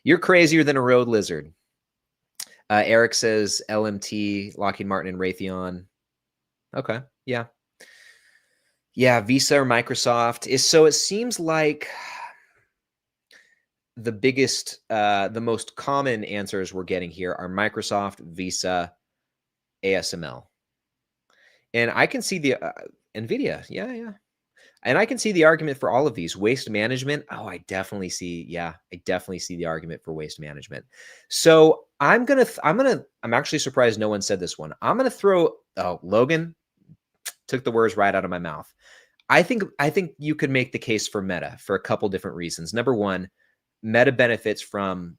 You're crazier than a road lizard. Eric says LMT, Lockheed Martin, and Raytheon. Okay, yeah. Yeah, Visa or Microsoft. So it seems like the biggest, the most common answers we're getting here are Microsoft, Visa, ASML. And I can see the NVIDIA. Yeah, yeah. And I can see the argument for all of these. Waste management. Oh, I definitely see. Yeah, I definitely see the argument for waste management. So I'm actually surprised no one said this one. I'm gonna throw. Oh, Logan took the words right out of my mouth. I think you could make the case for Meta for a couple different reasons. Number one, Meta benefits from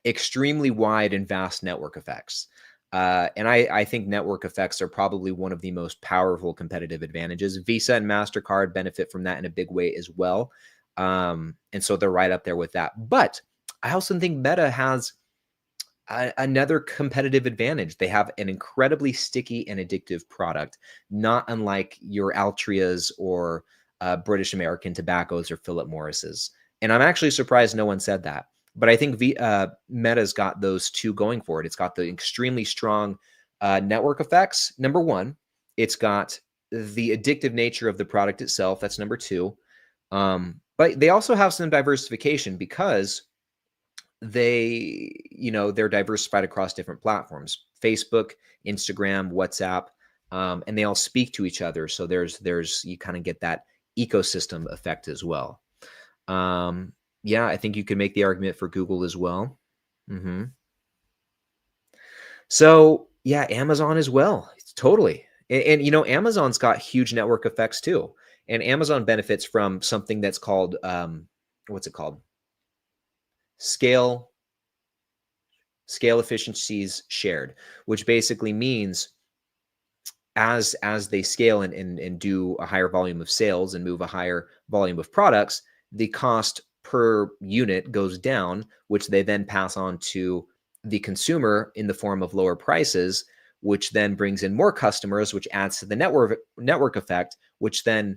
extremely wide and vast network effects. And I think network effects are probably one of the most powerful competitive advantages. Visa and MasterCard benefit from that in a big way as well. And so they're right up there with that. But I also think Meta has another competitive advantage. They have an incredibly sticky and addictive product, not unlike your Altrias or British American Tobaccos or Philip Morris's. And I'm actually surprised no one said that. But I think Meta's got those two going for it. It's got the extremely strong network effects, number one. It's got the addictive nature of the product itself. That's number two. But they also have some diversification because they're diversified across different platforms: Facebook, Instagram, WhatsApp, and they all speak to each other. So there's you kind of get that ecosystem effect as well. Yeah, I think you could make the argument for Google as well. So yeah, Amazon as well. Totally. And Amazon's got huge network effects too. And Amazon benefits from something that's called, what's it called? Scale efficiencies shared, which basically means as they scale and do a higher volume of sales and move a higher volume of products, the cost per unit goes down, which they then pass on to the consumer in the form of lower prices, which then brings in more customers, which adds to the network effect, which then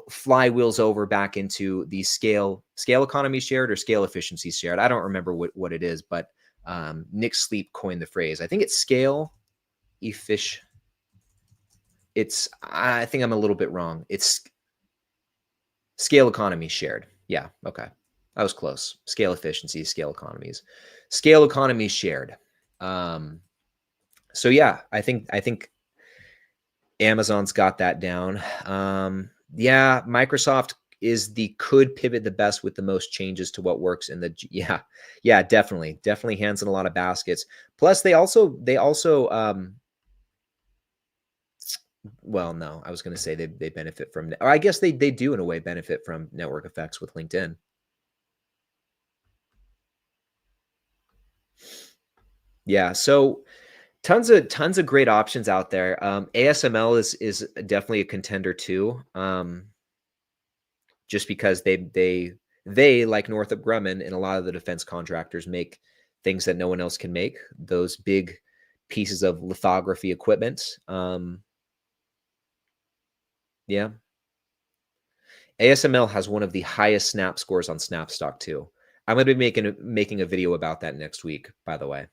flywheels over back into the scale economy shared or scale efficiency shared. I don't remember what it is, but Nick Sleep coined the phrase. I think it's scale efficient. I think I'm a little bit wrong. It's scale economy shared. Yeah. Okay. I was close. Scale efficiency, scale economies, scale economies shared. So yeah, I think Amazon's got that down. Yeah, Microsoft could pivot the best with the most changes to what works in the yeah, definitely hands in a lot of baskets. Plus they also well, no, I was going to say they benefit from, or I guess they do in a way benefit from network effects with LinkedIn. Yeah, so tons of great options out there. ASML is definitely a contender too. Just because they like Northrop Grumman and a lot of the defense contractors make things that no one else can make. Those big pieces of lithography equipment. Yeah. ASML has one of the highest snap scores on Snapstock too. I'm going to be making a video about that next week, by the way.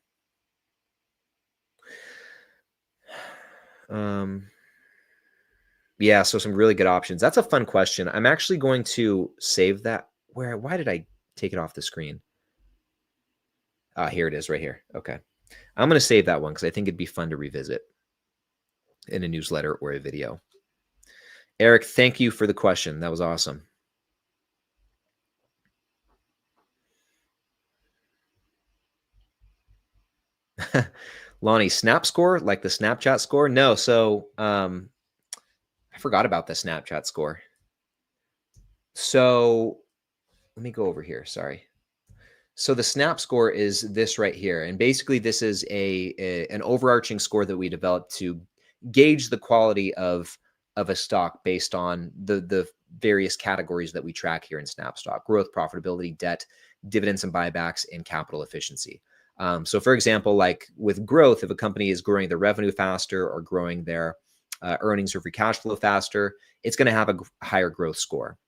Yeah, so some really good options. That's a fun question. I'm actually going to save that. Why did I take it off the screen? Here it is right here. Okay. I'm going to save that one because I think it'd be fun to revisit in a newsletter or a video. Eric, thank you for the question. That was awesome. Lonnie, snap score, like the Snapchat score? No, so I forgot about the Snapchat score. So let me go over here. Sorry. So the snap score is this right here. And basically this is an overarching score that we developed to gauge the quality of a stock based on the various categories that we track here in Snapstock: growth, profitability, debt, dividends and buybacks, and capital efficiency. So for example, like with growth, if a company is growing their revenue faster or growing their earnings or free cash flow faster, it's going to have a higher growth score.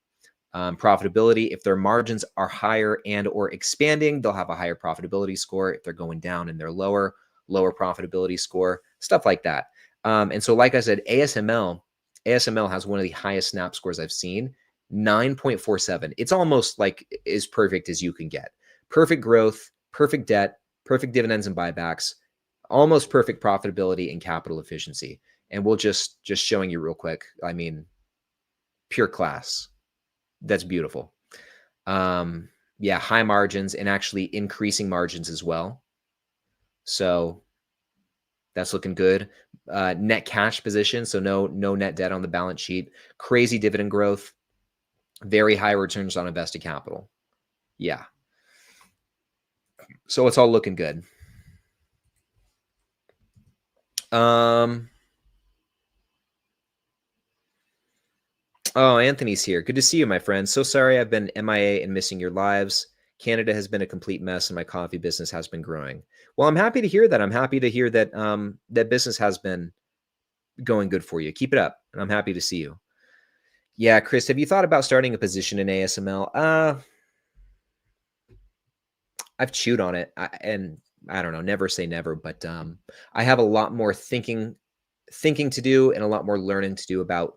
Profitability, if their margins are higher and or expanding, they'll have a higher profitability score. If they're going down and they're lower profitability score, stuff like that. And so, like I said, ASML has one of the highest snap scores I've seen, 9.47. It's almost like as perfect as you can get. Perfect growth, perfect debt, perfect dividends and buybacks, almost perfect profitability and capital efficiency. And we'll just showing you real quick. I mean, pure class. That's beautiful. Yeah, high margins and actually increasing margins as well. So that's looking good. Net cash position, so no net debt on the balance sheet. Crazy dividend growth. Very high returns on invested capital. Yeah. So it's all looking good. Oh, Anthony's here. Good to see you, my friend. So sorry I've been MIA and missing your lives. Canada has been a complete mess and my coffee business has been growing. Well, I'm happy to hear that. I'm happy to hear that that business has been going good for you. Keep it up, and I'm happy to see you. Yeah, Chris, have you thought about starting a position in ASML? I've chewed on it, and I don't know, never say never, but I have a lot more thinking to do and a lot more learning to do about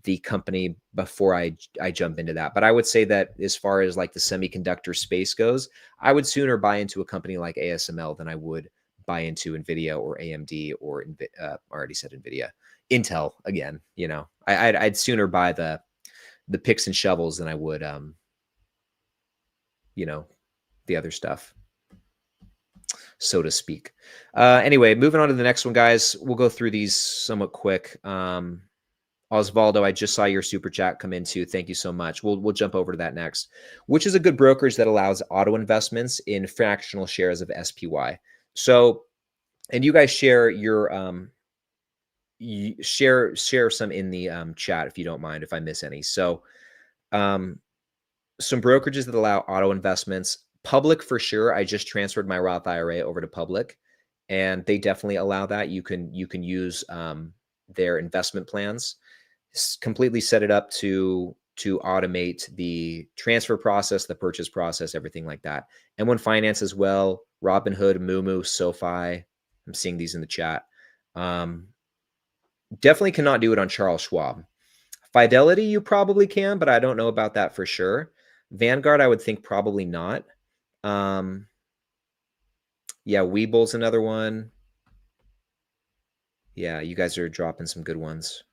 the company before I jump into that. But I would say that as far as like the semiconductor space goes, I would sooner buy into a company like ASML than I would buy into NVIDIA or AMD or I already said NVIDIA, Intel again. You know, I'd sooner buy the picks and shovels than I would, you know, the other stuff, so to speak. Anyway, moving on to the next one, guys. We'll go through these somewhat quick. Osvaldo, I just saw your super chat come in too. Thank you so much. We'll jump over to that next. Which is a good brokerage that allows auto investments in fractional shares of SPY? So, and you guys share your share some in the chat if you don't mind if I miss any. So, some brokerages that allow auto investments. Public for sure. I just transferred my Roth IRA over to Public, and they definitely allow that. You can use their investment plans. Completely set it up to automate the transfer process, the purchase process, everything like that. And when finance as well, Robinhood, Moomoo, SoFi. I'm seeing these in the chat. Definitely cannot do it on Charles Schwab. Fidelity, you probably can, but I don't know about that for sure. Vanguard, I would think probably not. Yeah, Weeble's another one. Yeah, you guys are dropping some good ones.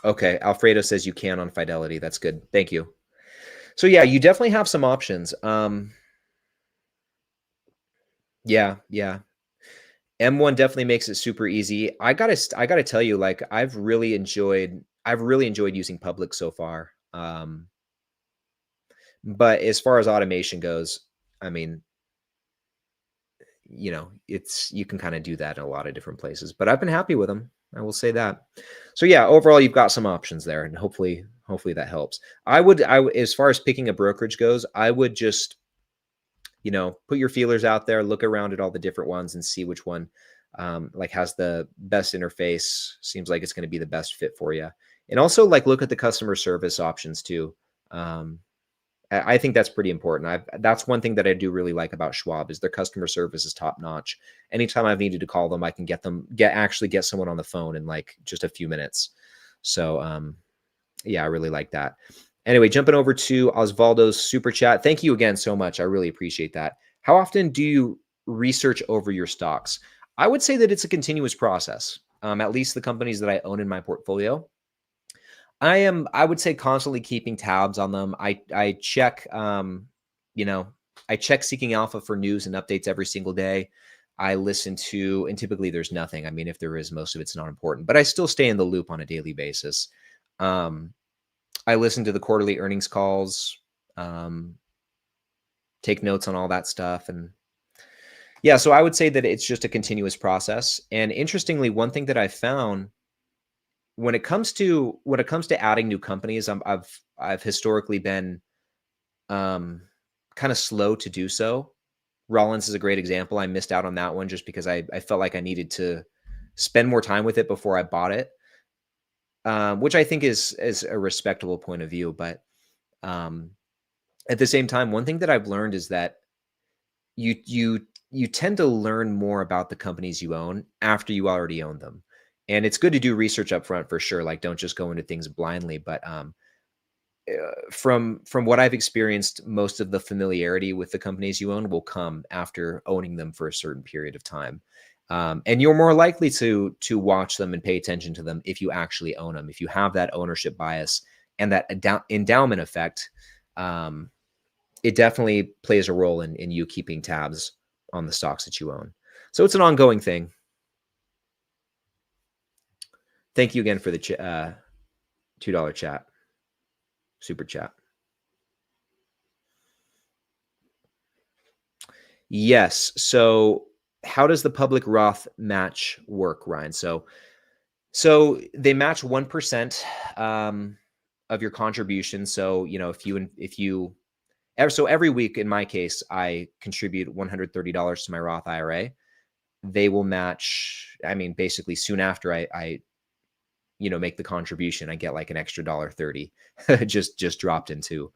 Okay, Alfredo says you can on Fidelity. That's good. Thank you. So yeah, you definitely have some options. Yeah. M1 definitely makes it super easy. I gotta tell you, like I've really enjoyed using Public so far. But as far as automation goes, I mean, you know, you can kind of do that in a lot of different places. But I've been happy with them. I will say that. So yeah, overall, you've got some options there, and hopefully that helps. I would, as far as picking a brokerage goes, I would just, you know, put your feelers out there, look around at all the different ones, and see which one like has the best interface. Seems like it's going to be the best fit for you, and also like look at the customer service options too. I think that's pretty important. That's one thing that I do really like about Schwab is their customer service is top notch. Anytime I've needed to call them, I can actually get someone on the phone in like just a few minutes. So yeah, I really like that. Anyway, jumping over to Osvaldo's super chat. Thank you again so much. I really appreciate that. How often do you research over your stocks? I would say that it's a continuous process. At least the companies that I own in my portfolio. I would say constantly keeping tabs on them. I check, you know, I check Seeking Alpha for news and updates every single day. I listen to, and typically there's nothing. I mean, if there is, most of it's not important, but I still stay in the loop on a daily basis. I listen to the quarterly earnings calls, take notes on all that stuff. And yeah, so I would say that it's just a continuous process. And interestingly, one thing that I found when it comes to adding new companies, I've historically been kind of slow to do so. Rollins is a great example. I missed out on that one just because I felt like I needed to spend more time with it before I bought it, which I think is a respectable point of view. But at the same time, one thing that I've learned is that you tend to learn more about the companies you own after you already own them. And it's good to do research up front for sure. Like, don't just go into things blindly. But from what I've experienced, most of the familiarity with the companies you own will come after owning them for a certain period of time. And you're more likely to watch them and pay attention to them if you actually own them. If you have that ownership bias and that endowment effect, it definitely plays a role in you keeping tabs on the stocks that you own. So it's an ongoing thing. Thank you again for the $2 chat, super chat. Yes. So how does the public Roth match work, Ryan? So they match 1% of your contribution. So, so every week in my case, I contribute $130 to my Roth IRA. They will match, basically soon after I make the contribution, I get like an extra $1.30 just dropped into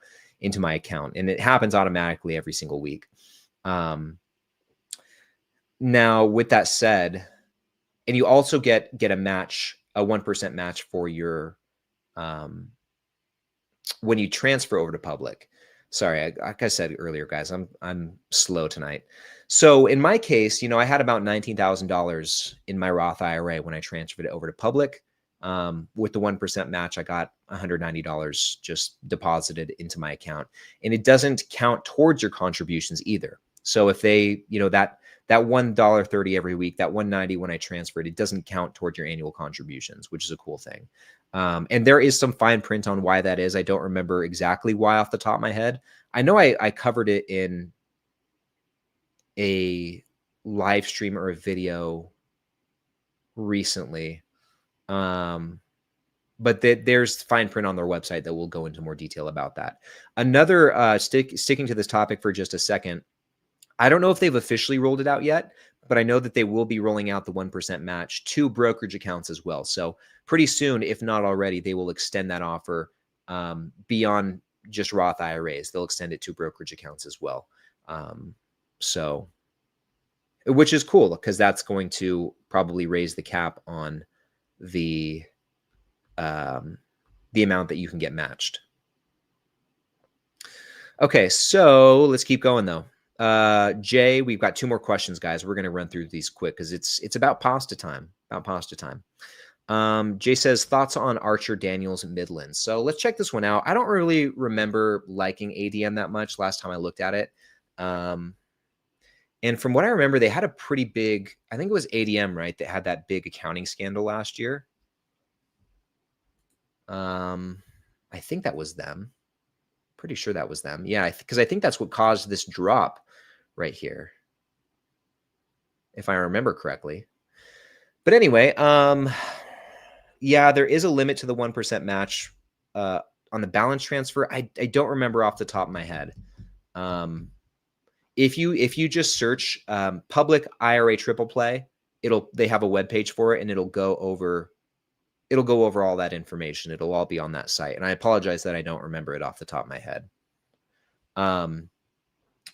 my account. And it happens automatically every single week. Now with that said, and you also get a match, a 1% match for your, when you transfer over to public. Sorry, like I said earlier, guys, I'm slow tonight. So in my case, I had about $19,000 in my Roth IRA when I transferred it over to public. With the 1% match, I got $190 just deposited into my account, and it doesn't count towards your contributions either. So if they, that $1.30 every week, that $190 when I transferred, it doesn't count towards your annual contributions, which is a cool thing. And there is some fine print on why that is. I don't remember exactly why off the top of my head. I know I covered it in a live stream or a video recently. But there's fine print on their website that will go into more detail about that. Another, sticking to this topic for just a second, I don't know if they've officially rolled it out yet, but I know that they will be rolling out the 1% match to brokerage accounts as well. So pretty soon, if not already, they will extend that offer beyond just Roth IRAs. They'll extend it to brokerage accounts as well. So, which is cool because that's going to probably raise the cap on the amount that you can get matched. Okay, so let's keep going though. Jay, we've got 2 more questions, guys. We're going to run through these quick because it's about pasta time. Jay says, thoughts on Archer Daniels Midland. So let's check this one out. I don't really remember liking ADM that much last time I looked at it. And from what I remember, they had a pretty big, I think it was ADM, right, that had that big accounting scandal last year. I think that was them. Pretty sure that was them. Yeah, because I think that's what caused this drop right here, if I remember correctly. But anyway, yeah, there is a limit to the 1% match on the balance transfer. I don't remember off the top of my head. If you just search public IRA triple play, they have a web page for it, and it'll go over all that information. It'll all be on that site. And I apologize that I don't remember it off the top of my head.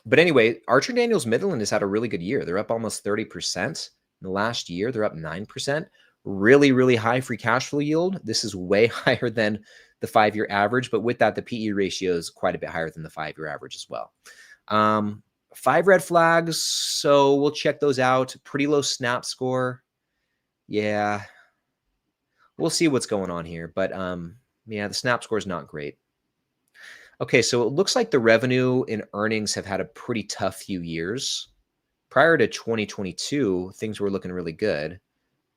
But anyway, Archer Daniels Midland has had a really good year. They're up almost 30%. In the last year, they're up 9%. Really, really high free cash flow yield. This is way higher than the 5-year average. But with that, the PE ratio is quite a bit higher than the 5-year average as well. 5 red flags. So we'll check those out. Pretty low snap score. Yeah. We'll see what's going on here. But yeah, the snap score is not great. Okay, so it looks like the revenue and earnings have had a pretty tough few years. Prior to 2022, things were looking really good.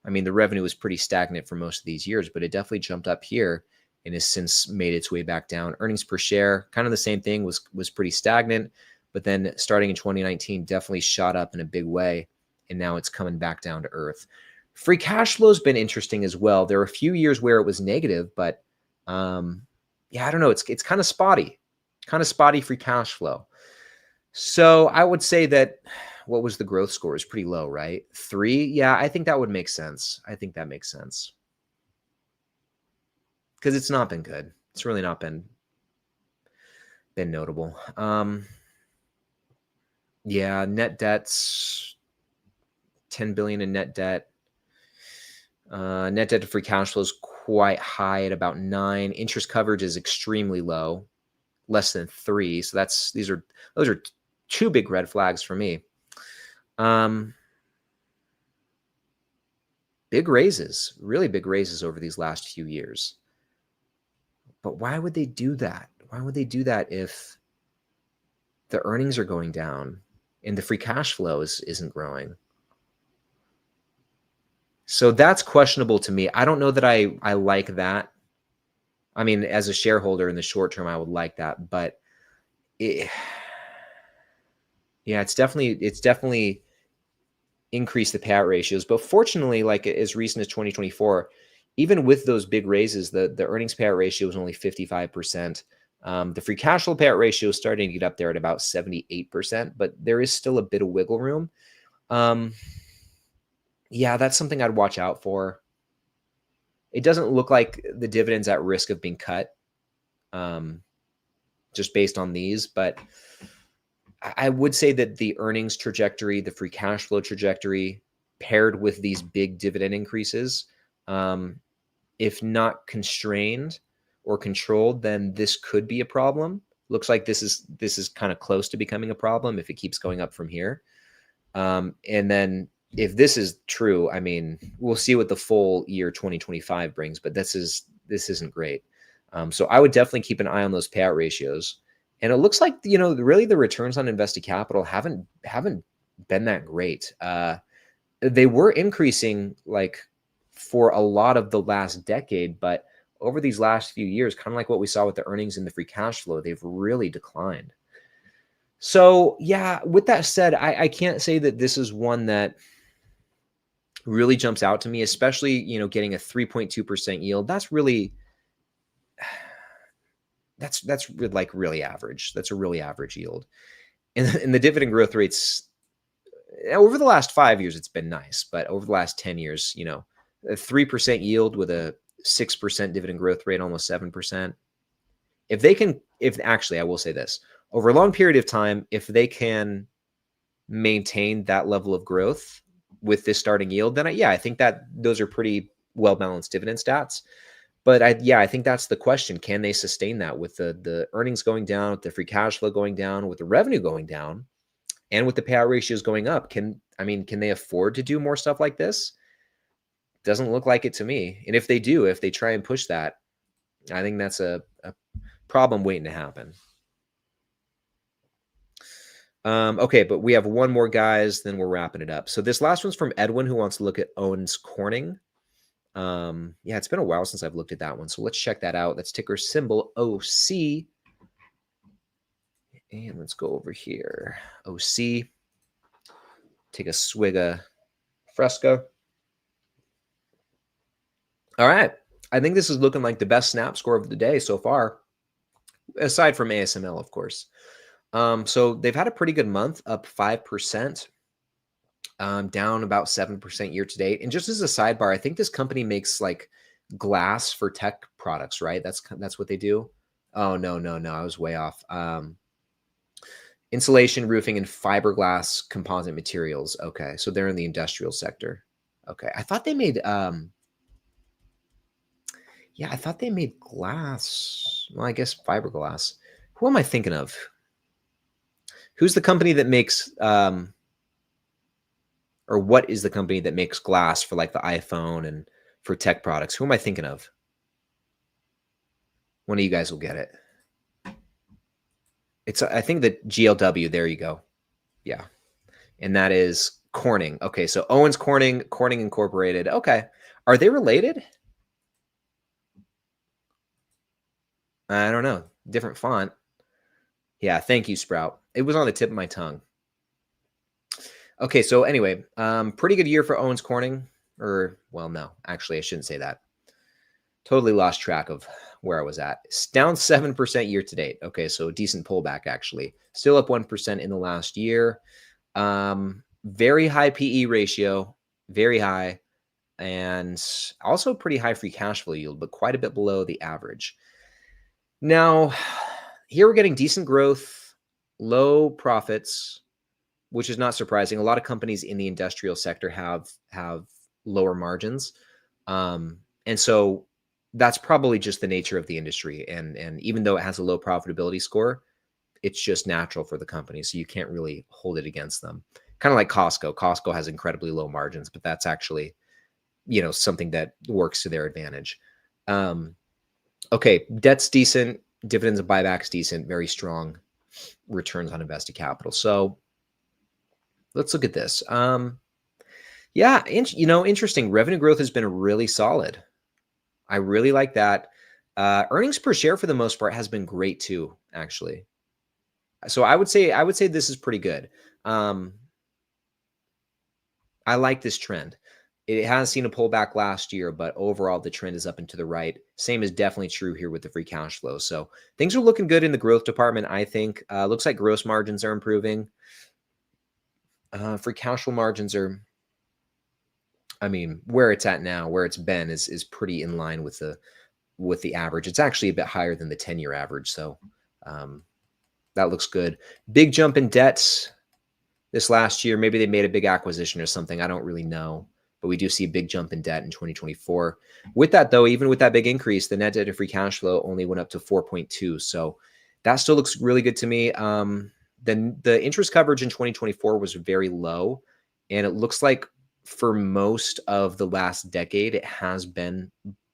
I mean, the revenue was pretty stagnant for most of these years, but it definitely jumped up here and has since made its way back down. Earnings per share, kind of the same thing, was pretty stagnant, but then starting in 2019, definitely shot up in a big way, and now it's coming back down to earth. Free cash flow has been interesting as well. There are a few years where it was negative, but yeah, I don't know. It's kind of spotty. kind of spotty free cash flow. So I would say that, what was the growth score? Is pretty low, right? 3. Yeah, I think that would make sense. I think that makes sense. Because it's not been good. It's really not been notable. Yeah, net debt's 10 billion in net debt. Net debt to free cash flow is quite high at about 9. Interest coverage is extremely low, less than 3. So those are 2 big red flags for me. Big raises, really big raises over these last few years. But why would they do that? Why would they do that if the earnings are going down and the free cash flow isn't growing? So that's questionable to me. I don't know that I like that. I mean, as a shareholder in the short term, I would like that, but yeah, it's definitely increased the payout ratios. But fortunately, like as recent as 2024, even with those big raises, the earnings payout ratio was only 55%. The free cash flow payout ratio is starting to get up there at about 78%, but there is still a bit of wiggle room. Yeah, that's something I'd watch out for. It doesn't look like the dividend's at risk of being cut, just based on these, but I would say that the earnings trajectory, the free cash flow trajectory, paired with these big dividend increases, if not constrained or controlled, then this could be a problem. Looks like this is kind of close to becoming a problem if it keeps going up from here. And then if this is true, I mean, we'll see what the full year 2025 brings, but this isn't great. So I would definitely keep an eye on those payout ratios. And it looks like, really the returns on invested capital haven't been that great. They were increasing like for a lot of the last decade, but over these last few years, kind of like what we saw with the earnings and the free cash flow, they've really declined. So yeah, with that said, I can't say that this is one that really jumps out to me, especially, getting a 3.2% yield. That's really, that's like really average. That's a really average yield. And the dividend growth rates over the last 5 years, it's been nice, but over the last 10 years, a 3% yield with a 6% dividend growth rate, almost 7%. Actually, I will say this, over a long period of time, if they can maintain that level of growth with this starting yield, then I think that those are pretty well-balanced dividend stats. But I think that's the question. Can they sustain that with the earnings going down, with the free cash flow going down, with the revenue going down, and with the payout ratios going up? Can they afford to do more stuff like this? Doesn't look like it to me. And if they try and push that, I think that's a problem waiting to happen. Okay, but we have one more, guys, then we're wrapping it up. So this last one's from Edwin, who wants to look at Owens Corning. Yeah, it's been a while since I've looked at that one. So let's check that out. That's ticker symbol OC. And let's go over here. OC. Take a swig of Fresca. All right. I think this is looking like the best snap score of the day so far, aside from ASML, of course. So they've had a pretty good month, up 5%, down about 7% year to date. And just as a sidebar, I think this company makes like glass for tech products, right? That's what they do. Oh, no. I was way off. Insulation, roofing, and fiberglass composite materials. Okay. So they're in the industrial sector. Okay. I thought they made, I thought they made glass. Well, I guess fiberglass. Who am I thinking of? Who's the company that makes, or what is the company that makes glass for like the iPhone and for tech products? Who am I thinking of? One of you guys will get it. I think that GLW, there you go. Yeah. And that is Corning. Okay. So Owens Corning Incorporated. Okay. Are they related? I don't know. Different font. Yeah. Thank you, Sprout. It was on the tip of my tongue. Okay. So anyway, pretty good year for Owens Corning. No, actually, I shouldn't say that. Totally lost track of where I was at. It's down 7% year to date. Okay, so a decent pullback actually. Still up 1% in the last year. Very high PE ratio, very high, and also pretty high free cash flow yield, but quite a bit below the average. Now, here we're getting decent growth, low profits, which is not surprising. A lot of companies in the industrial sector have lower margins. And so that's probably just the nature of the industry. And even though it has a low profitability score, it's just natural for the company. So you can't really hold it against them. Kind of like Costco. Costco has incredibly low margins, but that's actually, something that works to their advantage. Okay, debt's decent, dividends and buybacks decent, very strong returns on invested capital. So let's look at this. Yeah, interesting. Revenue growth has been really solid. I really like that. Earnings per share for the most part has been great too, actually. So I would say this is pretty good. I like this trend. It has seen a pullback last year, but overall the trend is up and to the right. Same is definitely true here with the free cash flow. So things are looking good in the growth department, I think. Looks like gross margins are improving. Free cash flow margins are, where it's at now, where it's been is pretty in line with the average. It's actually a bit higher than the 10-year average. So that looks good. Big jump in debts this last year. Maybe they made a big acquisition or something. I don't really know. But we do see a big jump in debt in 2024. With that, though, even with that big increase, the net debt to free cash flow only went up to 4.2. So that still looks really good to me. Then the interest coverage in 2024 was very low. And it looks like for most of the last decade, it has been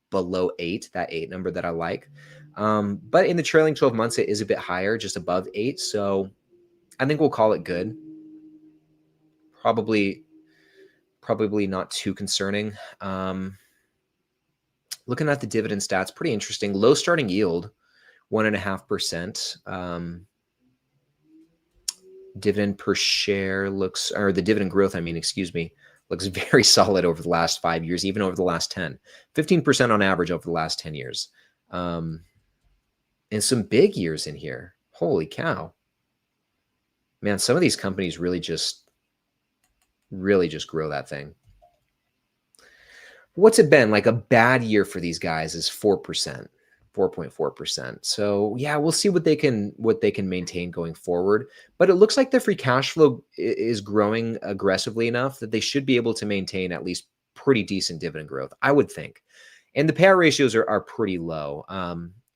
below 8, that 8 number that I like. But in the trailing 12 months, it is a bit higher, just above 8. So I think we'll call it good. Probably not too concerning. Looking at the dividend stats, pretty interesting. Low starting yield, 1.5%. Dividend per share the dividend growth, looks very solid over the last 5 years, even over the last 10. 15% on average over the last 10 years. And some big years in here. Holy cow. Man, some of these companies really just grow that thing. What's it been? Like a bad year for these guys is 4%, 4.4%. So yeah, we'll see what they can maintain going forward. But it looks like the free cash flow is growing aggressively enough that they should be able to maintain at least pretty decent dividend growth, I would think. And the payout ratios are pretty low.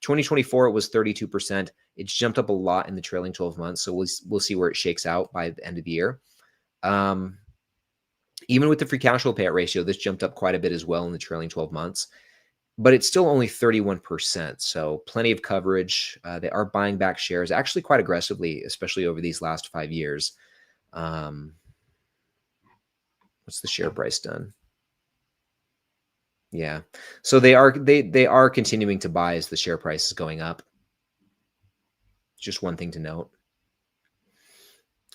2024 it was 32%. It's jumped up a lot in the trailing 12 months. So we'll see where it shakes out by the end of the year. Even with the free cash flow payout ratio, this jumped up quite a bit as well in the trailing 12 months, but it's still only 31%. So plenty of coverage. They are buying back shares actually quite aggressively, especially over these last 5 years. What's the share price done? Yeah. So they are continuing to buy as the share price is going up. Just one thing to note.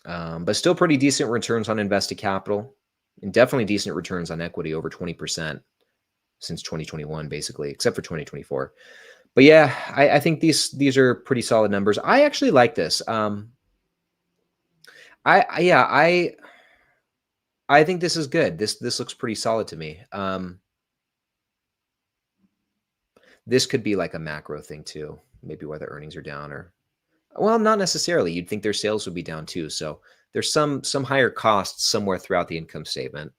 But still pretty decent returns on invested capital. And definitely decent returns on equity, over 20% since 2021, basically, except for 2024. But yeah, I think these are pretty solid numbers. I actually like this. I think this is good. This looks pretty solid to me. This could be like a macro thing too. Maybe why the earnings are down, or well, not necessarily. You'd think their sales would be down too. So there's some higher costs somewhere throughout the income statement.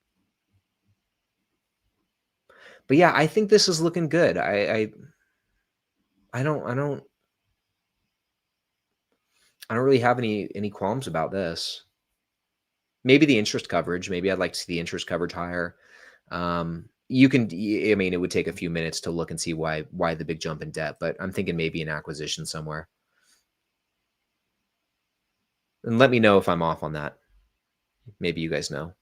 But yeah, I think this is looking good. I don't really have any qualms about this. Maybe the interest coverage. Maybe I'd like to see the interest coverage higher. It would take a few minutes to look and see why the big jump in debt, but I'm thinking maybe an acquisition somewhere. And let me know if I'm off on that. Maybe you guys know.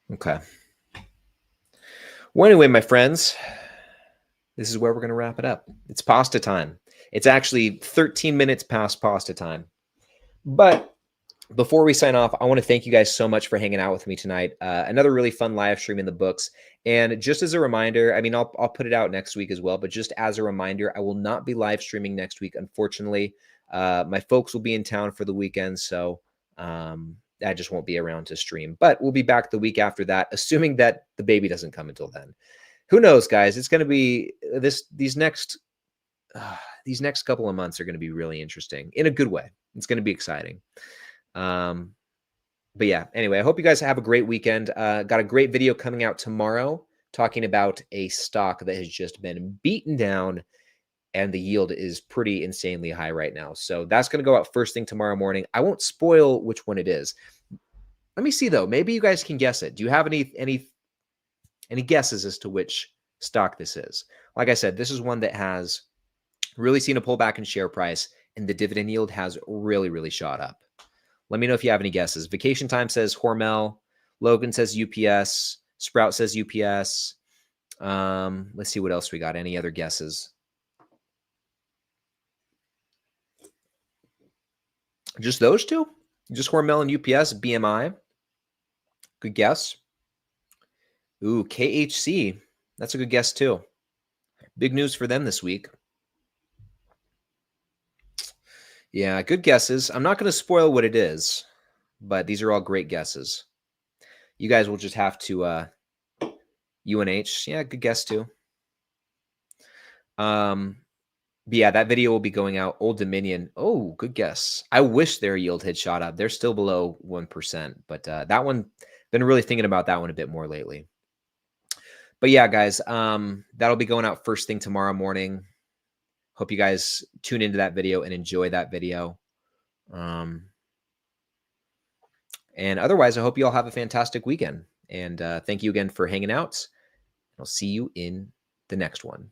Okay. Well, anyway, my friends, this is where we're going to wrap it up. It's pasta time. It's actually 13 minutes past pasta time. But before we sign off, I want to thank you guys so much for hanging out with me tonight. Another really fun live stream in the books. And just as a reminder, I mean, I'll put it out next week as well, but just as a reminder, I will not be live streaming next week. Unfortunately, my folks will be in town for the weekend, so I just won't be around to stream. But we'll be back the week after that, assuming that the baby doesn't come until then. Who knows, guys? It's going to be these next couple of months are going to be really interesting in a good way. It's going to be exciting. But yeah, anyway, I hope you guys have a great weekend. Got a great video coming out tomorrow talking about a stock that has just been beaten down and the yield is pretty insanely high right now. So that's going to go out first thing tomorrow morning. I won't spoil which one it is. Let me see though. Maybe you guys can guess it. Do you have any guesses as to which stock this is? Like I said, this is one that has really seen a pullback in share price and the dividend yield has really, really shot up. Let me know if you have any guesses. Vacation Time says Hormel. Logan says UPS. Sprout says UPS. Let's see what else we got. Any other guesses? Just those two? Just Hormel and UPS, BMI. Good guess. Ooh, KHC. That's a good guess too. Big news for them this week. Yeah, good guesses. I'm not going to spoil what it is, but these are all great guesses. You guys will just have to UNH. Yeah, good guess too. But yeah, that video will be going out. Old Dominion. Oh, good guess. I wish their yield had shot up. They're still below 1%, but that one, been really thinking about that one a bit more lately. But yeah, guys, that'll be going out first thing tomorrow morning. Hope you guys tune into that video and enjoy that video. And otherwise, I hope you all have a fantastic weekend. And thank you again for hanging out. I'll see you in the next one.